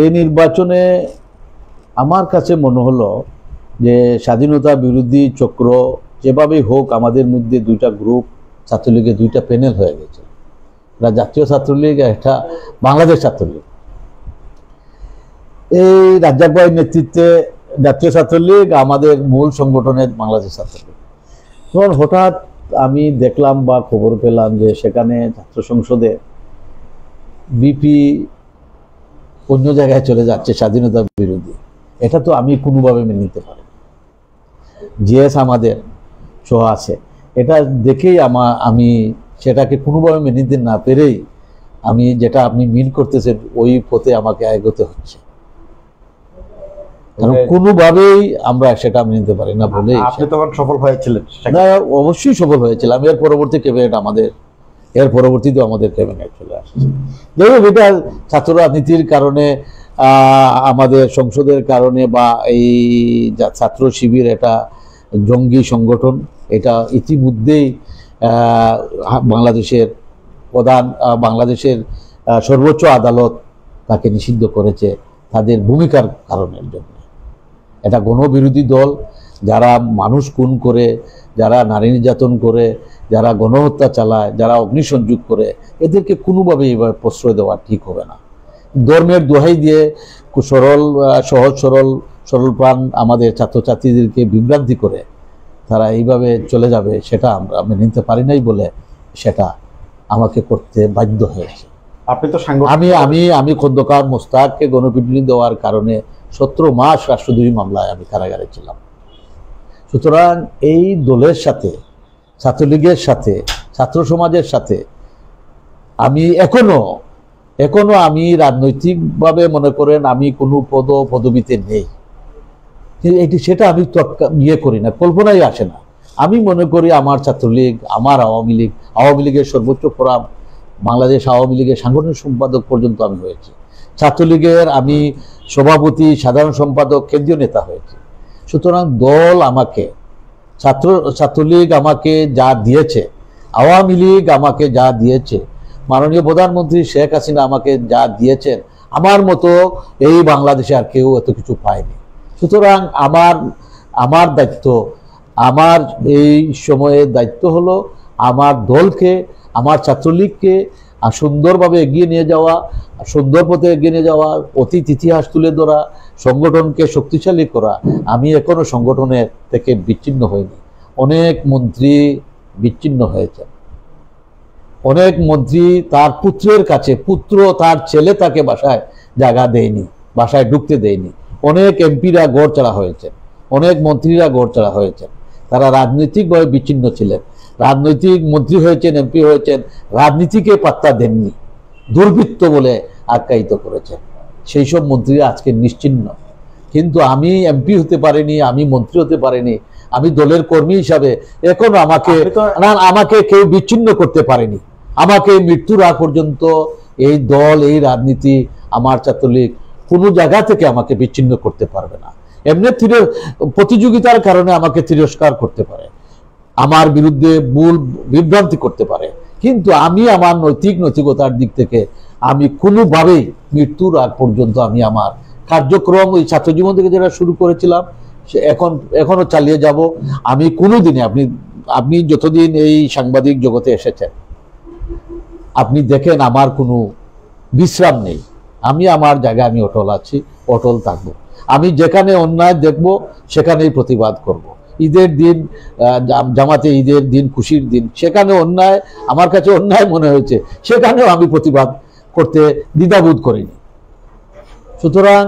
এই নির্বাচনে আমার কাছে মনে হলো যে স্বাধীনতা বিরোধী চক্র যেভাবেই হোক, আমাদের মধ্যে 2টা গ্রুপ, ছাত্রলীগের 2টা প্যানেল হয়ে গেছে, একটা জাতীয় ছাত্রলীগ, একটা বাংলাদেশ ছাত্রলীগ। এই রাজ্জাক ভাইয়ের নেতৃত্বে জাতীয় ছাত্রলীগ, আমাদের মূল সংগঠনের বাংলাদেশ ছাত্রলীগ। তখন হঠাৎ আমি দেখলাম বা খবর পেলাম যে সেখানে ছাত্র সংসদে বিপি অন্য জায়গায় চলে যাচ্ছে, স্বাধীনতা বিরোধী। এটা তো আমি কোনোভাবে মেনে নিতে পারি, জিএস আমাদের সহ আছে, এটা দেখেই আমি সেটাকে কোনোভাবে মেনে নিতে না পেরেই আমি, যেটা আপনি মিন করতেছেন, ওই পথে আমাকে এগোতে হচ্ছে, কারণ কোনোভাবেই আমরা সেটা মেনে নিতে পারি না বলে। আপনি তখন সফল হয়েছিলেন? না, অবশ্যই সফল হয়েছিলাম। এর পরবর্তী ক্যাবিনেট এর পরবর্তীতে আমাদের ক্যাবিনেট চলে আসছে। যাই হোক, এটা ছাত্র রাজনীতির কারণে, আমাদের সংসদের কারণে, বা এই ছাত্র শিবির এটা জঙ্গি সংগঠন, এটা ইতিমধ্যেই বাংলাদেশের সর্বোচ্চ আদালত তাকে নিষিদ্ধ করেছে তাদের ভূমিকার কারণের জন্য। এটা গণবিরোধী দল, যারা মানুষ খুন করে, যারা নারী নির্যাতন করে, যারা গণহত্যা চালায়, যারা অগ্নিসংযোগ করে, এদেরকে কোনোভাবেই এবার প্রশ্রয় দেওয়া ঠিক হবে না। ধর্মের দোহাই দিয়ে সহজ সরল প্রাণ আমাদের ছাত্রছাত্রীদেরকে বিভ্রান্তি করে তারা এইভাবে চলে যাবে, সেটা আমরা মেনে নিতে পারি নাই বলে সেটা আমাকে করতে বাধ্য হয়েছে। আপনি তো আমি খন্দকার মোস্তাককে গণপিটুনি দেওয়ার কারণে 17 মাস রাষ্ট্রদ্রোহী মামলায় আমি কারাগারে ছিলাম। সুতরাং এই দলের সাথে, ছাত্রলীগের সাথে, ছাত্র সমাজের সাথে আমি এখনো আমি রাজনৈতিকভাবে মনে করেন আমি কোনো পদবিতে নেই, সেটা আমি করি না, কল্পনাই আসে না। আমি মনে করি আমার ছাত্রলীগ, আমার আওয়ামী লীগের সর্বোচ্চ ফোরাম বাংলাদেশ আওয়ামী লীগের সাংগঠনিক সম্পাদক পর্যন্ত আমি হয়েছি। ছাত্রলীগের আমি সভাপতি, সাধারণ সম্পাদক, কেন্দ্রীয় নেতা হয়েছি। সুতরাং দল আমাকে, ছাত্রলীগ আমাকে যা দিয়েছে, আওয়ামী লীগ আমাকে যা দিয়েছে, মাননীয় প্রধানমন্ত্রী শেখ হাসিনা আমাকে যা দিয়েছেন, আমার মতো এই বাংলাদেশে আর কেউ এত কিছু পায়নি। সুতরাং আমার দায়িত্ব, আমার এই সময়ের দায়িত্ব হলো আমার দলকে, আমার ছাত্রলীগকে সুন্দরভাবে এগিয়ে নিয়ে যাওয়া, সুন্দর পথে এগিয়ে নিয়ে যাওয়া, অতীত ইতিহাস তুলে ধরা, সংগঠনকে শক্তিশালী করা। আমি এখনো সংগঠনের থেকে বিচ্ছিন্ন হইনি। অনেক মন্ত্রী বিচ্ছিন্ন হয়েছে, অনেক মন্ত্রী তার পুত্রের কাছে, তার ছেলে তাকে বাসায় জায়গা দেয়নি, বাসায় ঢুকতে দেয়নি। অনেক এমপিরা গড়চাড়া হয়েছে, অনেক মন্ত্রীরা গড়চাড়া হয়েছেন, তারা রাজনৈতিকভাবে বিচ্ছিন্ন ছিলেন, রাজনৈতিক মন্ত্রী হয়েছেন, এমপি হয়েছেন, রাজনীতিকে পাত্তা দেননি, দুর্বৃত্ত বলে আখ্যায়িত করেছেন। সেই সব মন্ত্রীরা আজকে নিশ্চিহ্ন। কিন্তু আমি এমপি হতে পারিনি, আমি মন্ত্রী হতে পারিনি, আমি দলের কর্মী হিসাবে এখনো আমাকে কেউ বিচ্ছিন্ন করতে পারেনি। আমাকে মৃত্যুর আগ পর্যন্ত এই দল, এই রাজনীতি, আমার ছাত্রলীগ কোনো জায়গা থেকে আমাকে বিচ্ছিন্ন করতে পারবে না। এমনি প্রতিযোগিতার কারণে আমাকে তিরস্কার করতে পারে, আমার বিরুদ্ধে ভুল বিভ্রান্তি করতে পারে, কিন্তু আমি আমার নৈতিকতার দিক থেকে আমি কোনোভাবেই মৃত্যুর আগ পর্যন্ত আমি আমার কার্যক্রম ওই ছাত্র জীবন থেকে যেটা শুরু করেছিলাম সে এখনো চালিয়ে যাব। আমি কোনোদিনে, আপনি যতদিন এই সাংবাদিক জগতে এসেছেন আপনি দেখেন আমার কোনো বিশ্রাম নেই। আমি আমার জায়গায় আমি অটল আছি, অটল থাকবো। আমি যেখানে অন্যায় দেখব সেখানেই প্রতিবাদ করব। ঈদের দিন, জামাতে ঈদের দিন, খুশির দিন, সেখানে অন্যায় আমার কাছে অন্যায় মনে হয়েছে, সেখানেও আমি প্রতিবাদ করতে দ্বিধাবোধ করিনি। সুতরাং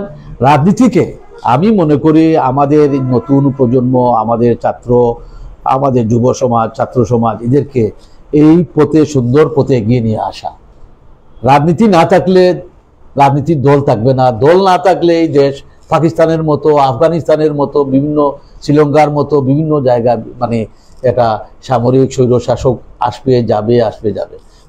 রাজনীতিকে আমি মনে করি আমাদের নতুন প্রজন্ম, আমাদের ছাত্র, আমাদের যুব সমাজ, ছাত্র সমাজ, এদেরকে এই পথে, সুন্দর পথে এগিয়ে নিয়ে আসা। রাজনীতি না থাকলে রাজনীতির দল থাকবে না, দল না থাকলে এই দেশ পাকিস্তানের মতো, আফগানিস্তানের মতো, বিভিন্ন শ্রীলঙ্কার মতো বিভিন্ন জায়গায় মানে একটা সামরিক স্বৈরশাসক আসবে যাবে।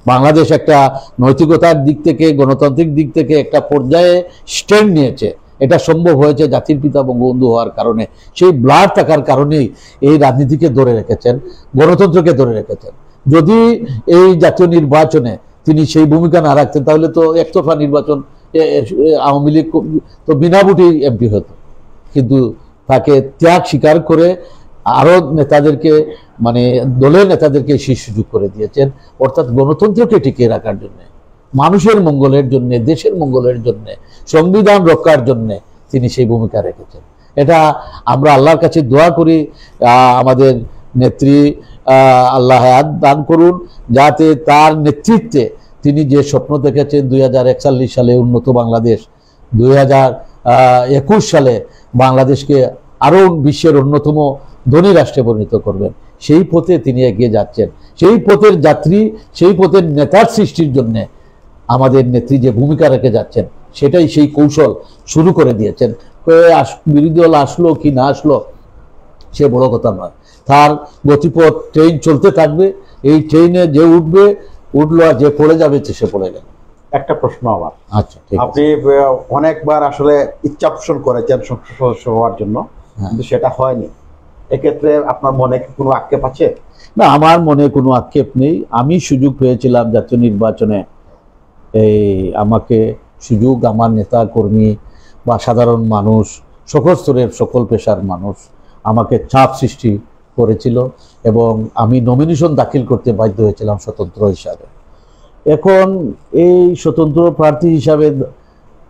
বাংলাদেশ একটা নৈতিকতার দিক থেকে, গণতান্ত্রিক দিক থেকে একটা পর্যায়ে স্ট্যান্ড নিয়েছে। এটা সম্ভব হয়েছে জাতির পিতা বঙ্গবন্ধু হওয়ার কারণে, সেই ব্লাড থাকার কারণেই এই রাজনীতিকে ধরে রেখেছেন, গণতন্ত্রকে ধরে রেখেছেন। যদি এই জাতীয় নির্বাচনে তিনি সেই ভূমিকা না রাখতেন তাহলে তো একতরফা নির্বাচন, আওয়ামী লীগ তো বিনা ভোটেই এমপি হতো। কিন্তু তাকে ত্যাগ স্বীকার করে আরো নেতাদেরকে, মানে দলের নেতাদেরকে সেই সুযোগ করে দিয়েছেন, অর্থাৎ গণতন্ত্রকে টিকিয়ে রাখার জন্য, মানুষের মঙ্গলের জন্য, দেশের মঙ্গলের জন্য, সংবিধান রক্ষার জন্য তিনি সেই ভূমিকা রেখেছেন। এটা আমরা আল্লাহর কাছে দোয়া করি আমাদের নেত্রী আল্লাহ হায়াত দান করুন, যাতে তার নেতৃত্বে তিনি যে স্বপ্ন দেখেছেন 2041 সালে উন্নত বাংলাদেশ, 2021 সালে বাংলাদেশকে আরও বিশ্বের অন্যতম ধনী রাষ্ট্রে পরিণত করবেন, সেই পথে তিনি এগিয়ে যাচ্ছেন। সেই পথের যাত্রী, সেই পথের নেতার সৃষ্টির জন্য আমাদের নেত্রী যে ভূমিকা রেখে যাচ্ছেন সেটাই সেই কৌশল শুরু করে দিয়েছেন। বিরোধী দল আসলো কি না আসলো সে বড় কথা নয়, তার গতিপথ ট্রেন চলতে থাকবে, এই ট্রেনে যে উঠলো আর যে পড়ে যাবে সে পড়ে গেল। একটা প্রশ্ন আমার, আচ্ছা, আপনি অনেকবার আসলে ইচ্ছা পোষণ করেছেন সংসদ সদস্য হওয়ার জন্য, কিন্তু সেটা হয়নি। এক্ষেত্রে আপনার মনে কোনো আক্ষেপ আছে? না, আমার মনে কোনো আক্ষেপ নেই। আমি সুযোগ পেয়েছিলাম জাতীয় নির্বাচনে, আমাকে সুযোগ আমার নেতা কর্মী বা সাধারণ মানুষ, সকল স্তরের সকল পেশার মানুষ আমাকে চাপ সৃষ্টি করেছিল এবং আমি নমিনেশন দাখিল করতে বাধ্য হয়েছিলাম স্বতন্ত্র হিসাবে। এখন এই স্বতন্ত্র প্রার্থী হিসাবে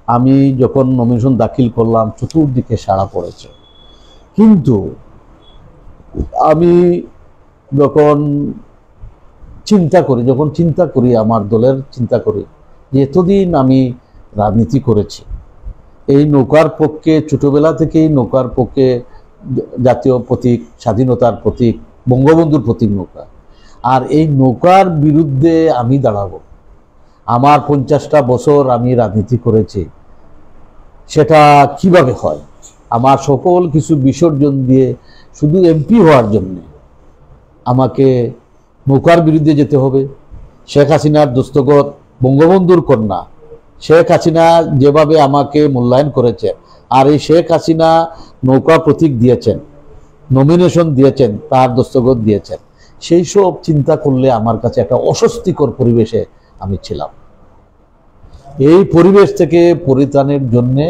আমি যখন নমিনেশন দাখিল করলাম চতুর্দিকে সাড়া পড়েছে, কিন্তু আমি যখন চিন্তা করি আমার দলের চিন্তা করি যে এতদিন আমি রাজনীতি করেছি, এই নৌকার পক্ষে ছোটবেলা থেকেই নৌকার পক্ষে, জাতীয় প্রতীক, স্বাধীনতার প্রতীক, বঙ্গবন্ধুর প্রতীক নৌকা, আর এই নৌকার বিরুদ্ধে আমি দাঁড়াবো। আমার 50টা বছর আমি রাজনীতি করেছি, সেটা কিভাবে হয়? আমার সকল কিছু বিসর্জন দিয়ে শুধু এমপি হওয়ার জন্য আমাকে নৌকার বিরুদ্ধে যেতে হবে। শেখ হাসিনার দস্তখত, বঙ্গবন্ধুর কন্যা শেখ হাসিনা যেভাবে আমাকে মূল্যায়ন করেছে, আর এই শেখ হাসিনা নৌকা প্রতীক দিয়েছেন, নমিনেশন দিয়েছেন, তার দস্তখত দিয়েছেন, সেই সব চিন্তা করলে আমার কাছে একটা অস্বস্তিকর পরিবেশে আমি ছিলাম। এই পরিবেশ থেকে পরিত্রাণের জন্যে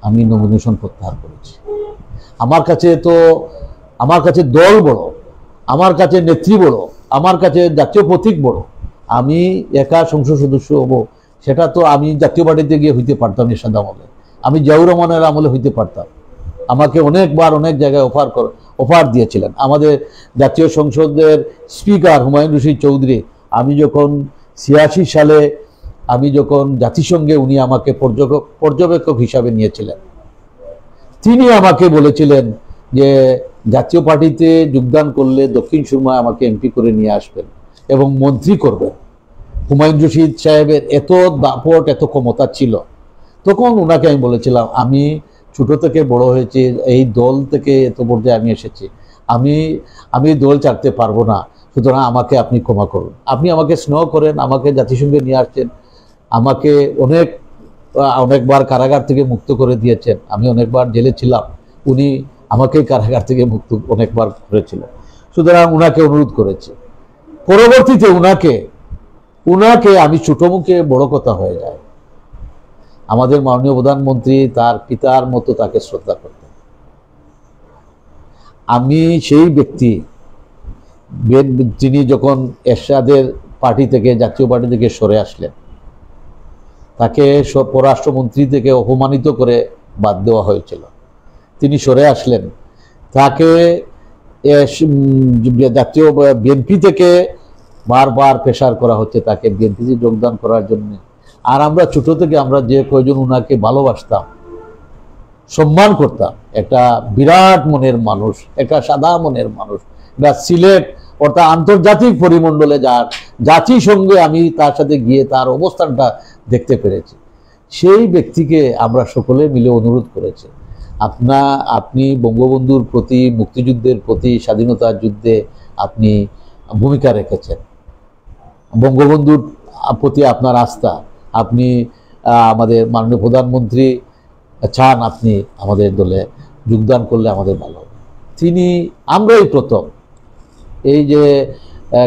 আমি নমিনেশন প্রত্যাহার করেছি। আমার কাছে দল বড়, আমার কাছে নেত্রী বড়, আমার কাছে জাতীয় প্রতীক বড়। আমি একা সংসদ সদস্য হব, সেটা তো আমি জাতীয় পার্টিতে গিয়ে হইতে পারতাম এরশাদ আমলে, আমি জিয়াউর রহমানের আমলে হইতে পারতাম। আমাকে অনেকবার অনেক জায়গায় অফার দিয়েছিলেন আমাদের জাতীয় সংসদের স্পিকার হুমায়ুন রশিদ চৌধুরী। আমি যখন 86 সালে আমি যখন জাতিসংঘে, উনি আমাকে পর্যবেক্ষক হিসাবে নিয়েছিলেন, তিনি আমাকে বলেছিলেন যে জাতীয় পার্টিতে যোগদান করলে দক্ষিণ সুরমায় আমাকে এমপি করে নিয়ে আসবেন এবং মন্ত্রী করবেন। হুমায়ুন রশিদ সাহেবের এত দাপট, এত ক্ষমতা ছিল। তখন ওনাকে আমি বলেছিলাম, আমি ছোট থেকে বড় হয়েছি, এই দল থেকে এত পর্যায়ে আমি এসেছি, আমি দল ছাড়তে পারবো না, সুতরাং আমাকে আপনি ক্ষমা করুন। আপনি আমাকে স্নেহ করেন, আমাকে জাতিসংঘে নিয়ে আসছেন, আমাকে অনেকবার কারাগার থেকে মুক্ত করে দিয়েছেন, আমি অনেকবার জেলে ছিলাম, উনি আমাকে কারাগার থেকে মুক্ত অনেকবার করেছিলেন। সুতরাং উনাকে অনুরোধ করেছি। পরবর্তীতে উনাকে আমি ছোট মুখে বড় কথা হয়ে যায়। আমাদের মাননীয় প্রধানমন্ত্রী তার পিতার মতো তাকে শ্রদ্ধা করতেন। আমি সেই ব্যক্তি, যিনি যখন এরশাদের পার্টি থেকে, জাতীয় পার্টি থেকে সরে আসলেন, তাকে পররাষ্ট্রমন্ত্রী থেকে অপমানিত করে বাদ দেওয়া হয়েছিল, তিনি সরে আসলেন। তাকে জাতীয় বিএনপি থেকে বারবার প্রেসার করা হচ্ছে তাকে বিএনপিতে যোগদান করার জন্য। আর আমরা ছোট থেকে আমরা যে কয়জন উনাকে ভালোবাসতাম, সম্মান করতাম, একটা বিরাট মনের মানুষ, একটা সাদা মনের মানুষ, একটা সিলেট অর্থাৎ আন্তর্জাতিক পরিমণ্ডলে যার, জাতিসংঘে আমি তার সাথে গিয়ে তার অবস্থানটা দেখতে পেরেছি। সেই ব্যক্তিকে আমরা সকলে মিলে অনুরোধ করেছি, আপনি বঙ্গবন্ধুর প্রতি, মুক্তিযুদ্ধের প্রতি, স্বাধীনতার যুদ্ধে আপনি ভূমিকা রেখেছেন, বঙ্গবন্ধুর প্রতি আপনার আস্থা, আপনি আমাদের মাননীয় প্রধানমন্ত্রী চান আপনি আমাদের দলে যোগদান করলে আমাদের ভালো। আমরাই প্রথম এই যে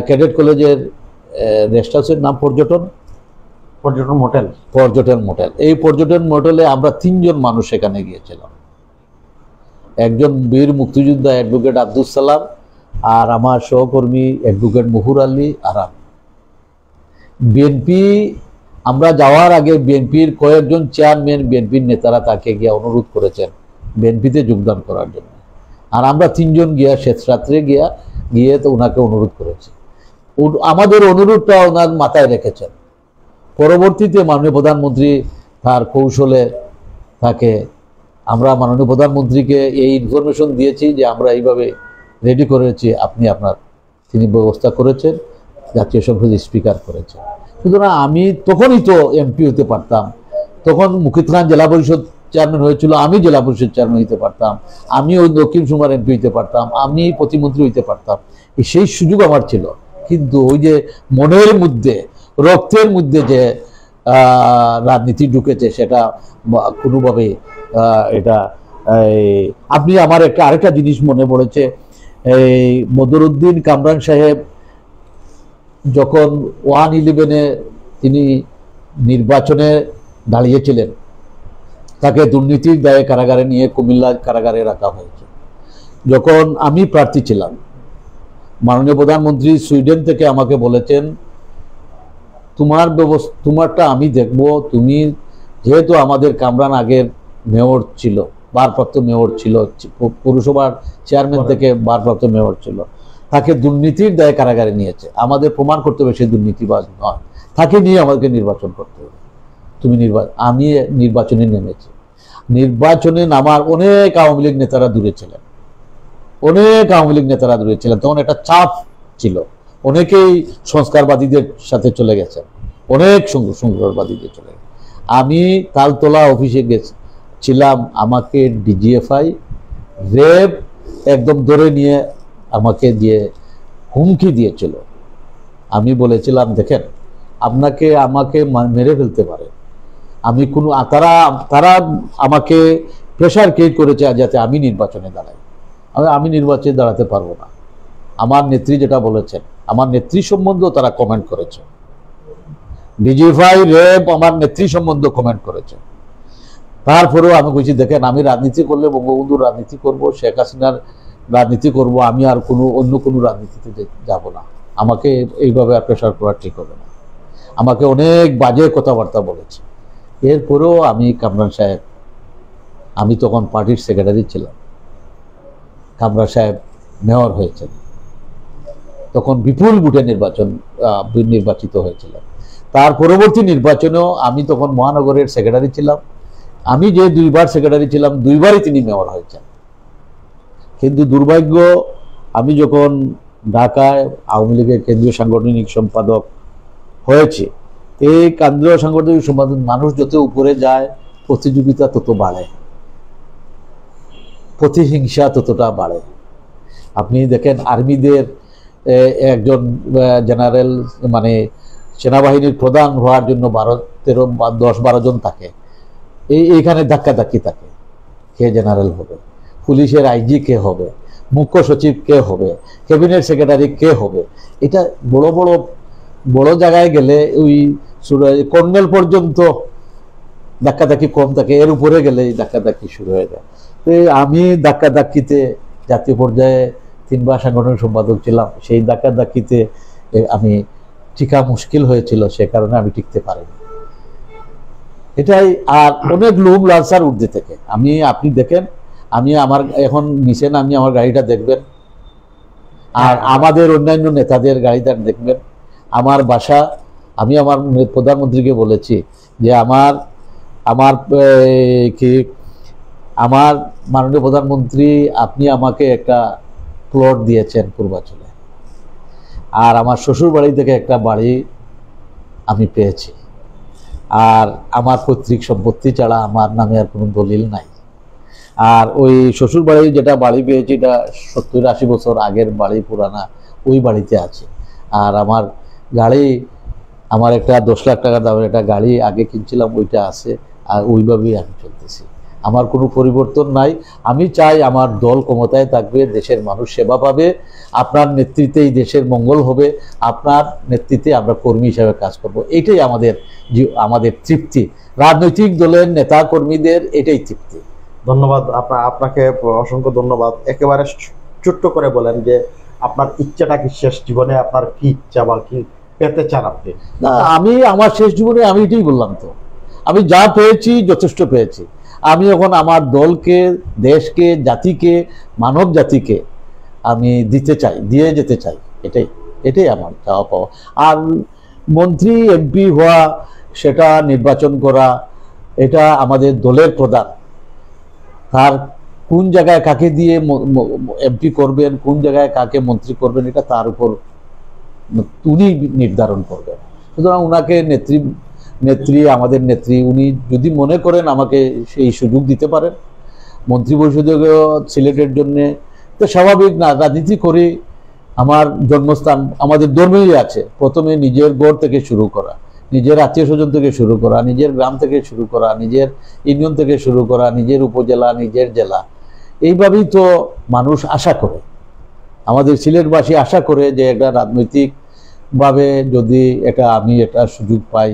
ক্যাডেট কলেজের রেস্ট হাউসের নাম পর্যটন মোটেল, এই পর্যটন মোটেলে আমরা 3 জন মানুষ সেখানে গিয়েছিলাম। একজন বীর মুক্তিযোদ্ধা অ্যাডভোকেট আব্দুল সালাম, আর আমার সহকর্মী অ্যাডভোকেট মুহুর আলী আরাম। বিএনপি, আমরা যাওয়ার আগে বিএনপির কয়েকজন চেয়ারম্যান, বিএনপির নেতারা তাকে গিয়ে অনুরোধ করেছেন বিএনপিতে যোগদান করার জন্য, আর আমরা 3 জন গিয়া শেষরাত্রে গিয়ে তো ওনাকে অনুরোধ করেছি। আমাদের অনুরোধটা ওনার মাথায় রেখেছেন। পরবর্তীতে মাননীয় প্রধানমন্ত্রী তার কৌশলে তাকে, আমরা মাননীয় প্রধানমন্ত্রীকে এই ইনফরমেশন দিয়েছি যে আমরা এইভাবে রেডি করেছি, তিনি ব্যবস্থা করেছেন, জাতীয় সংসদের স্পিকার করেছেন। সুতরাং আমি তখনই তো এমপি হতে পারতাম, তখন মুকিত খান জেলা পরিষদ চেয়ারম্যান হয়েছিল, আমি জেলা পরিষদ চেয়ারম্যান হতে পারতাম, আমি ওই দক্ষিণ সুরমার এমপি হতে পারতাম, আমি প্রতিমন্ত্রী হইতে পারতাম, সেই সুযোগ আমার ছিল। কিন্তু ওই যে মনের মধ্যে, রক্তের মধ্যে যে রাজনীতি ঢুকেছে, সেটা কোনোভাবে এটা আপনি আমার আরেকটা জিনিস মনে পড়েছে, এই বদরুদ্দিন কামরান সাহেব যখন 111-এ তিনি নির্বাচনে দাঁড়িয়েছিলেন, তাকে দুর্নীতির দায়ে কারাগারে নিয়ে কুমিল্লা কারাগারে রাখা হয়েছে। যখন আমি প্রার্থী ছিলাম, মাননীয় প্রধানমন্ত্রী সুইডেন থেকে আমাকে বলেছেন, তোমারটা আমি দেখব, তুমি যেহেতু আমাদের কামরান আগের মেয়র ছিল, ভারপ্রাপ্ত মেয়র ছিল, পৌরসভার চেয়ারম্যান থেকে ভারপ্রাপ্ত মেয়র ছিল, তাকে দুর্নীতির দায়ে কারাগারে নিয়েছে। আমাদের প্রমাণ করতে হবে সে দুর্নীতিবাজ নয়, তাকে নিয়ে আমাদেরকে নির্বাচন করতে হবে। আমি নির্বাচনে নেমেছি, নির্বাচনে নামার অনেক আওয়ামী লীগ নেতারা দূরে ছিলেন, তখন একটা চাপ ছিল, অনেকেই সংস্কারবাদীদের সাথে চলে গেছেন, অনেক সংস্কারবাদীদের চলে গেছে। আমি তালতলা অফিসে ছিলাম, আমাকে ডিজিএফআই রেপ একদম ধরে নিয়ে আমাকে দিয়ে হুমকি দিয়েছিল। আমি বলেছিলাম, দেখেন, আমাকে মেরে ফেলতে পারে, আমি কোনো তারা আমাকে প্রেশার ক্রিয়েট করেছে যাতে আমি নির্বাচনে দাঁড়াই। আমি নির্বাচনে দাঁড়াতে পারবো না। আমার নেত্রী যেটা বলেছেন, আমার নেত্রী সম্বন্ধেও তারা কমেন্ট করেছে, ডিজিএফআই রেপ আমার নেত্রী সম্বন্ধে কমেন্ট করেছে। তারপরেও আমি বলছি, দেখেন, আমি রাজনীতি করলে বঙ্গবন্ধুর রাজনীতি করব, শেখ হাসিনার রাজনীতি করব, আমি আর অন্য কোনো রাজনীতিতে যাব না। আমাকে এইভাবে আর প্রেশার করা ঠিক হবে না। আমাকে অনেক বাজে কথাবার্তা বলেছে। এরপরেও আমি কামরান সাহেব, আমি তখন পার্টির সেক্রেটারি ছিলাম, কামরান সাহেব মেয়র হয়েছেন, তখন বিপুল ভোটে নির্বাচিত হয়েছিলেন। তার পরবর্তী নির্বাচনেও আমি তখন মহানগরের সেক্রেটারি ছিলাম। আমি যে 2বার সেক্রেটারি ছিলাম, 2বারই তিনি মেয়র হয়েছেন। কিন্তু দুর্ভাগ্য, আমি যখন ঢাকায় আওয়ামী লীগের কেন্দ্রীয় সাংগঠনিক সম্পাদক হয়েছে, এই কেন্দ্রীয় সাংগঠনিক সম্পাদক, মানুষ যত উপরে যায় প্রতিযোগিতা তত বাড়ে, প্রতিহিংসা ততটা বাড়ে। আপনি দেখেন, আর্মিদের একজন জেনারেল, মানে সেনাবাহিনীর প্রধান হওয়ার জন্য 10-12 জন থাকে, এইখানে ধাক্কাধাক্কি থাকে, কে জেনারেল হবে, পুলিশের আইজি কে হবে, মুখ্য সচিব কে হবে, ক্যাবিনেট সেক্রেটারি কে হবে। এটা বড় জায়গায় গেলে ওই কর্নেল পর্যন্ত ধাক্কাধাক্কি কম থাকে, এর উপরে গেলে এই ধাক্কাধাক্কি শুরু হয়ে যায়। তো আমি ধাক্কাধাক্কিতে জাতীয় পর্যায়ে 3বার সাংগঠনিক সম্পাদক ছিলাম, সেই ধাক্কাধাক্কিতে আমি টিকা মুশকিল হয়েছিল, সে কারণে আমি টিকতে পারিনি। এটাই। আর অনেক লোক লালসার ঊর্ধ্বে থেকে আপনি দেখেন, আমি আমার এখন নিচেন, আমি আমার গাড়িটা দেখবেন, আর আমাদের অন্যান্য নেতাদের গাড়িটা দেখবেন। আমার বাসা, আমি আমার প্রধানমন্ত্রীকে বলেছি যে আমার মাননীয় প্রধানমন্ত্রী, আপনি আমাকে একটা প্লট দিয়েছেন পূর্বাঞ্চলে, আর আমার শ্বশুর বাড়ি থেকে একটা বাড়ি আমি পেয়েছি, আর আমার পৈতৃক সম্পত্তি ছাড়া আমার নামে আর কোনো দলিল নাই। আর ওই শ্বশুর বাড়ি যেটা বাড়ি পেয়েছি, এটা 70-80 বছর আগের বাড়ি, পুরানা, ওই বাড়িতে আছে। আর আমার গাড়ি, আমার একটা 10 লাখ টাকা দামের একটা গাড়ি আগে কিনছিলাম, ওইটা আছে, আর ওইভাবেই আমি চলতেছি। আমার কোনো পরিবর্তন নাই। আমি চাই আমার দল ক্ষমতায় থাকবে, দেশের মানুষ সেবা পাবে, আপনার নেতৃত্বেই দেশের মঙ্গল হবে, আপনার নেতৃত্বে আমরা কর্মী হিসাবে কাজ করব। এটাই আমাদের তৃপ্তি, রাজনৈতিক দলের নেতা কর্মীদের এটাই তৃপ্তি। ধন্যবাদ আপনাকে, অসংখ্য ধন্যবাদ। একেবারে ছোট্ট করে বলেন যে আপনার ইচ্ছাটা কি, শেষ জীবনে আপনার কি ইচ্ছা বা কি পেতে চান আপনি? না, আমি আমার শেষ জীবনে আমি এটাই বললাম, তো আমি যা পেয়েছি যথেষ্ট পেয়েছি। আমি এখন আমার দলকে, দেশকে, জাতিকে, মানব জাতিকে আমি দিয়ে যেতে চাই। এটাই আমার চাওয়া পাওয়া। আর মন্ত্রী এমপি হওয়া, সেটা নির্বাচন করা, এটা আমাদের দলের প্রধান। তার কোন জায়গায় কাকে দিয়ে এমপি করবেন, কোন জায়গায় কাকে মন্ত্রী করবেন, এটা তার উপর উনি নির্ধারণ করবেন। সুতরাং ওনাকে নেত্রী, আমাদের নেত্রী, উনি যদি মনে করেন আমাকে সেই সুযোগ দিতে পারেন মন্ত্রী পরিষদে সিলেটের জন্যে, তো স্বাভাবিক না, রাজনীতি করি। আমার জন্মস্থান আমাদের ধর্মেই আছে, প্রথমে নিজের গড় থেকে শুরু করা, নিজের আত্মীয় স্বজন থেকে শুরু করা, নিজের গ্রাম থেকে শুরু করা, নিজের ইউনিয়ন থেকে শুরু করা, নিজের উপজেলা, নিজের জেলা। এইভাবেই তো মানুষ আশা করে, আমাদের সিলেটবাসী আশা করে যে একটা রাজনৈতিকভাবে যদি আমি একটা সুযোগ পাই,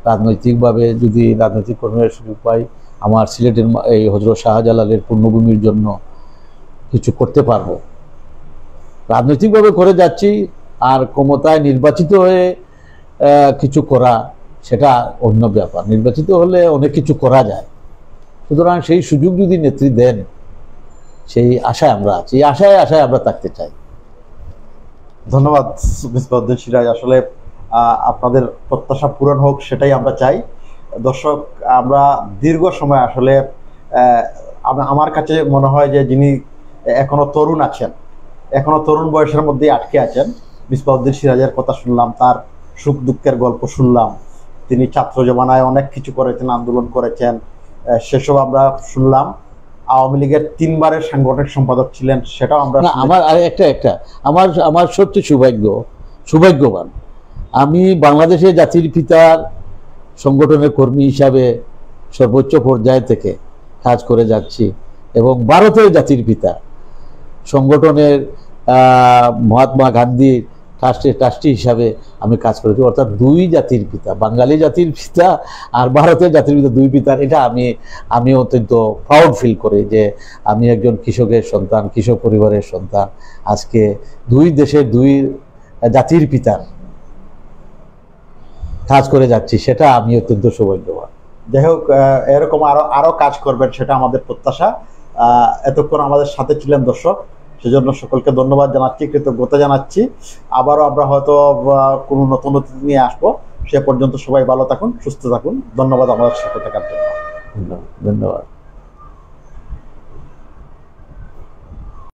রাজনৈতিকভাবে যদি রাজনৈতিক কর্মের সুযোগ পাই, আমার সিলেটের এই হযরত শাহজালালের পূর্ণভূমির জন্য কিছু করতে পারবো। রাজনৈতিকভাবে করে যাচ্ছি, আর ক্ষমতায় নির্বাচিত হয়ে কিছু করা, সেটা অন্য ব্যাপার। নির্বাচিত হলে অনেক কিছু করা যায়, সুতরাং সেই সুযোগ যদি নেত্রী দেন, সেই আশায় আমরা আছি, এই আশায় আমরা থাকতে চাই। ধন্যবাদ মিসবাহউদ্দিন সিরাজ। আসলে আপনাদের প্রত্যাশা পূরণ হোক সেটাই আমরা চাই। দর্শক, আমরা দীর্ঘ সময় আসলে আমার কাছে মনে হয় যে যিনি এখনো তরুণ আছেন, এখনো তরুণ বয়সের মধ্যেই আটকে আছেন, মিসবাহউদ্দিন সিরাজের কথা শুনলাম, তার সুখ দুঃখের গল্প শুনলাম। তিনি ছাত্র জমানায় অনেক কিছু করেছেন, আন্দোলন করেছেন, সেসব আমরা শুনলাম। আওয়ামী লীগের 3 বারের সাংগঠনিক সম্পাদক ছিলেন, সেটাও আমরা আমার একটা আমার সত্যি সৌভাগ্যবান, আমি বাংলাদেশের জাতির পিতার সংগঠনের কর্মী হিসাবে সর্বোচ্চ পর্যায় থেকে কাজ করে যাচ্ছি, এবং ভারতের জাতির পিতা সংগঠনের মহাত্মা গান্ধীর ট্রাস্টি হিসাবে আমি কাজ করেছি। অর্থাৎ 2 জাতির পিতা, বাঙালি জাতির পিতা আর ভারতের জাতির পিতা, 2 পিতার, এটা আমি অত্যন্ত প্রাউড ফিল করি যে আমি একজন কৃষকের সন্তান, কৃষক পরিবারের সন্তান, আজকে 2 দেশের 2 জাতির পিতার কাজ করে যাচ্ছি, সেটা আমি অত্যন্ত সৌভাগ্যবান। যাই হোক, এরকম আরো কাজ করবেন সেটা আমাদের প্রত্যাশা। এতক্ষণ আমাদের সাথে ছিলেন দর্শক, সেজন্য সকলকে ধন্যবাদ জানাচ্ছি, কৃতজ্ঞতা জানাচ্ছি। আবারও আমরা হয়তো কোনো নতুন অতিথি নিয়ে আসবো। সে পর্যন্ত সবাই ভালো থাকুন, সুস্থ থাকুন। ধন্যবাদ আমাদের সাথে থাকার জন্য। ধন্যবাদ।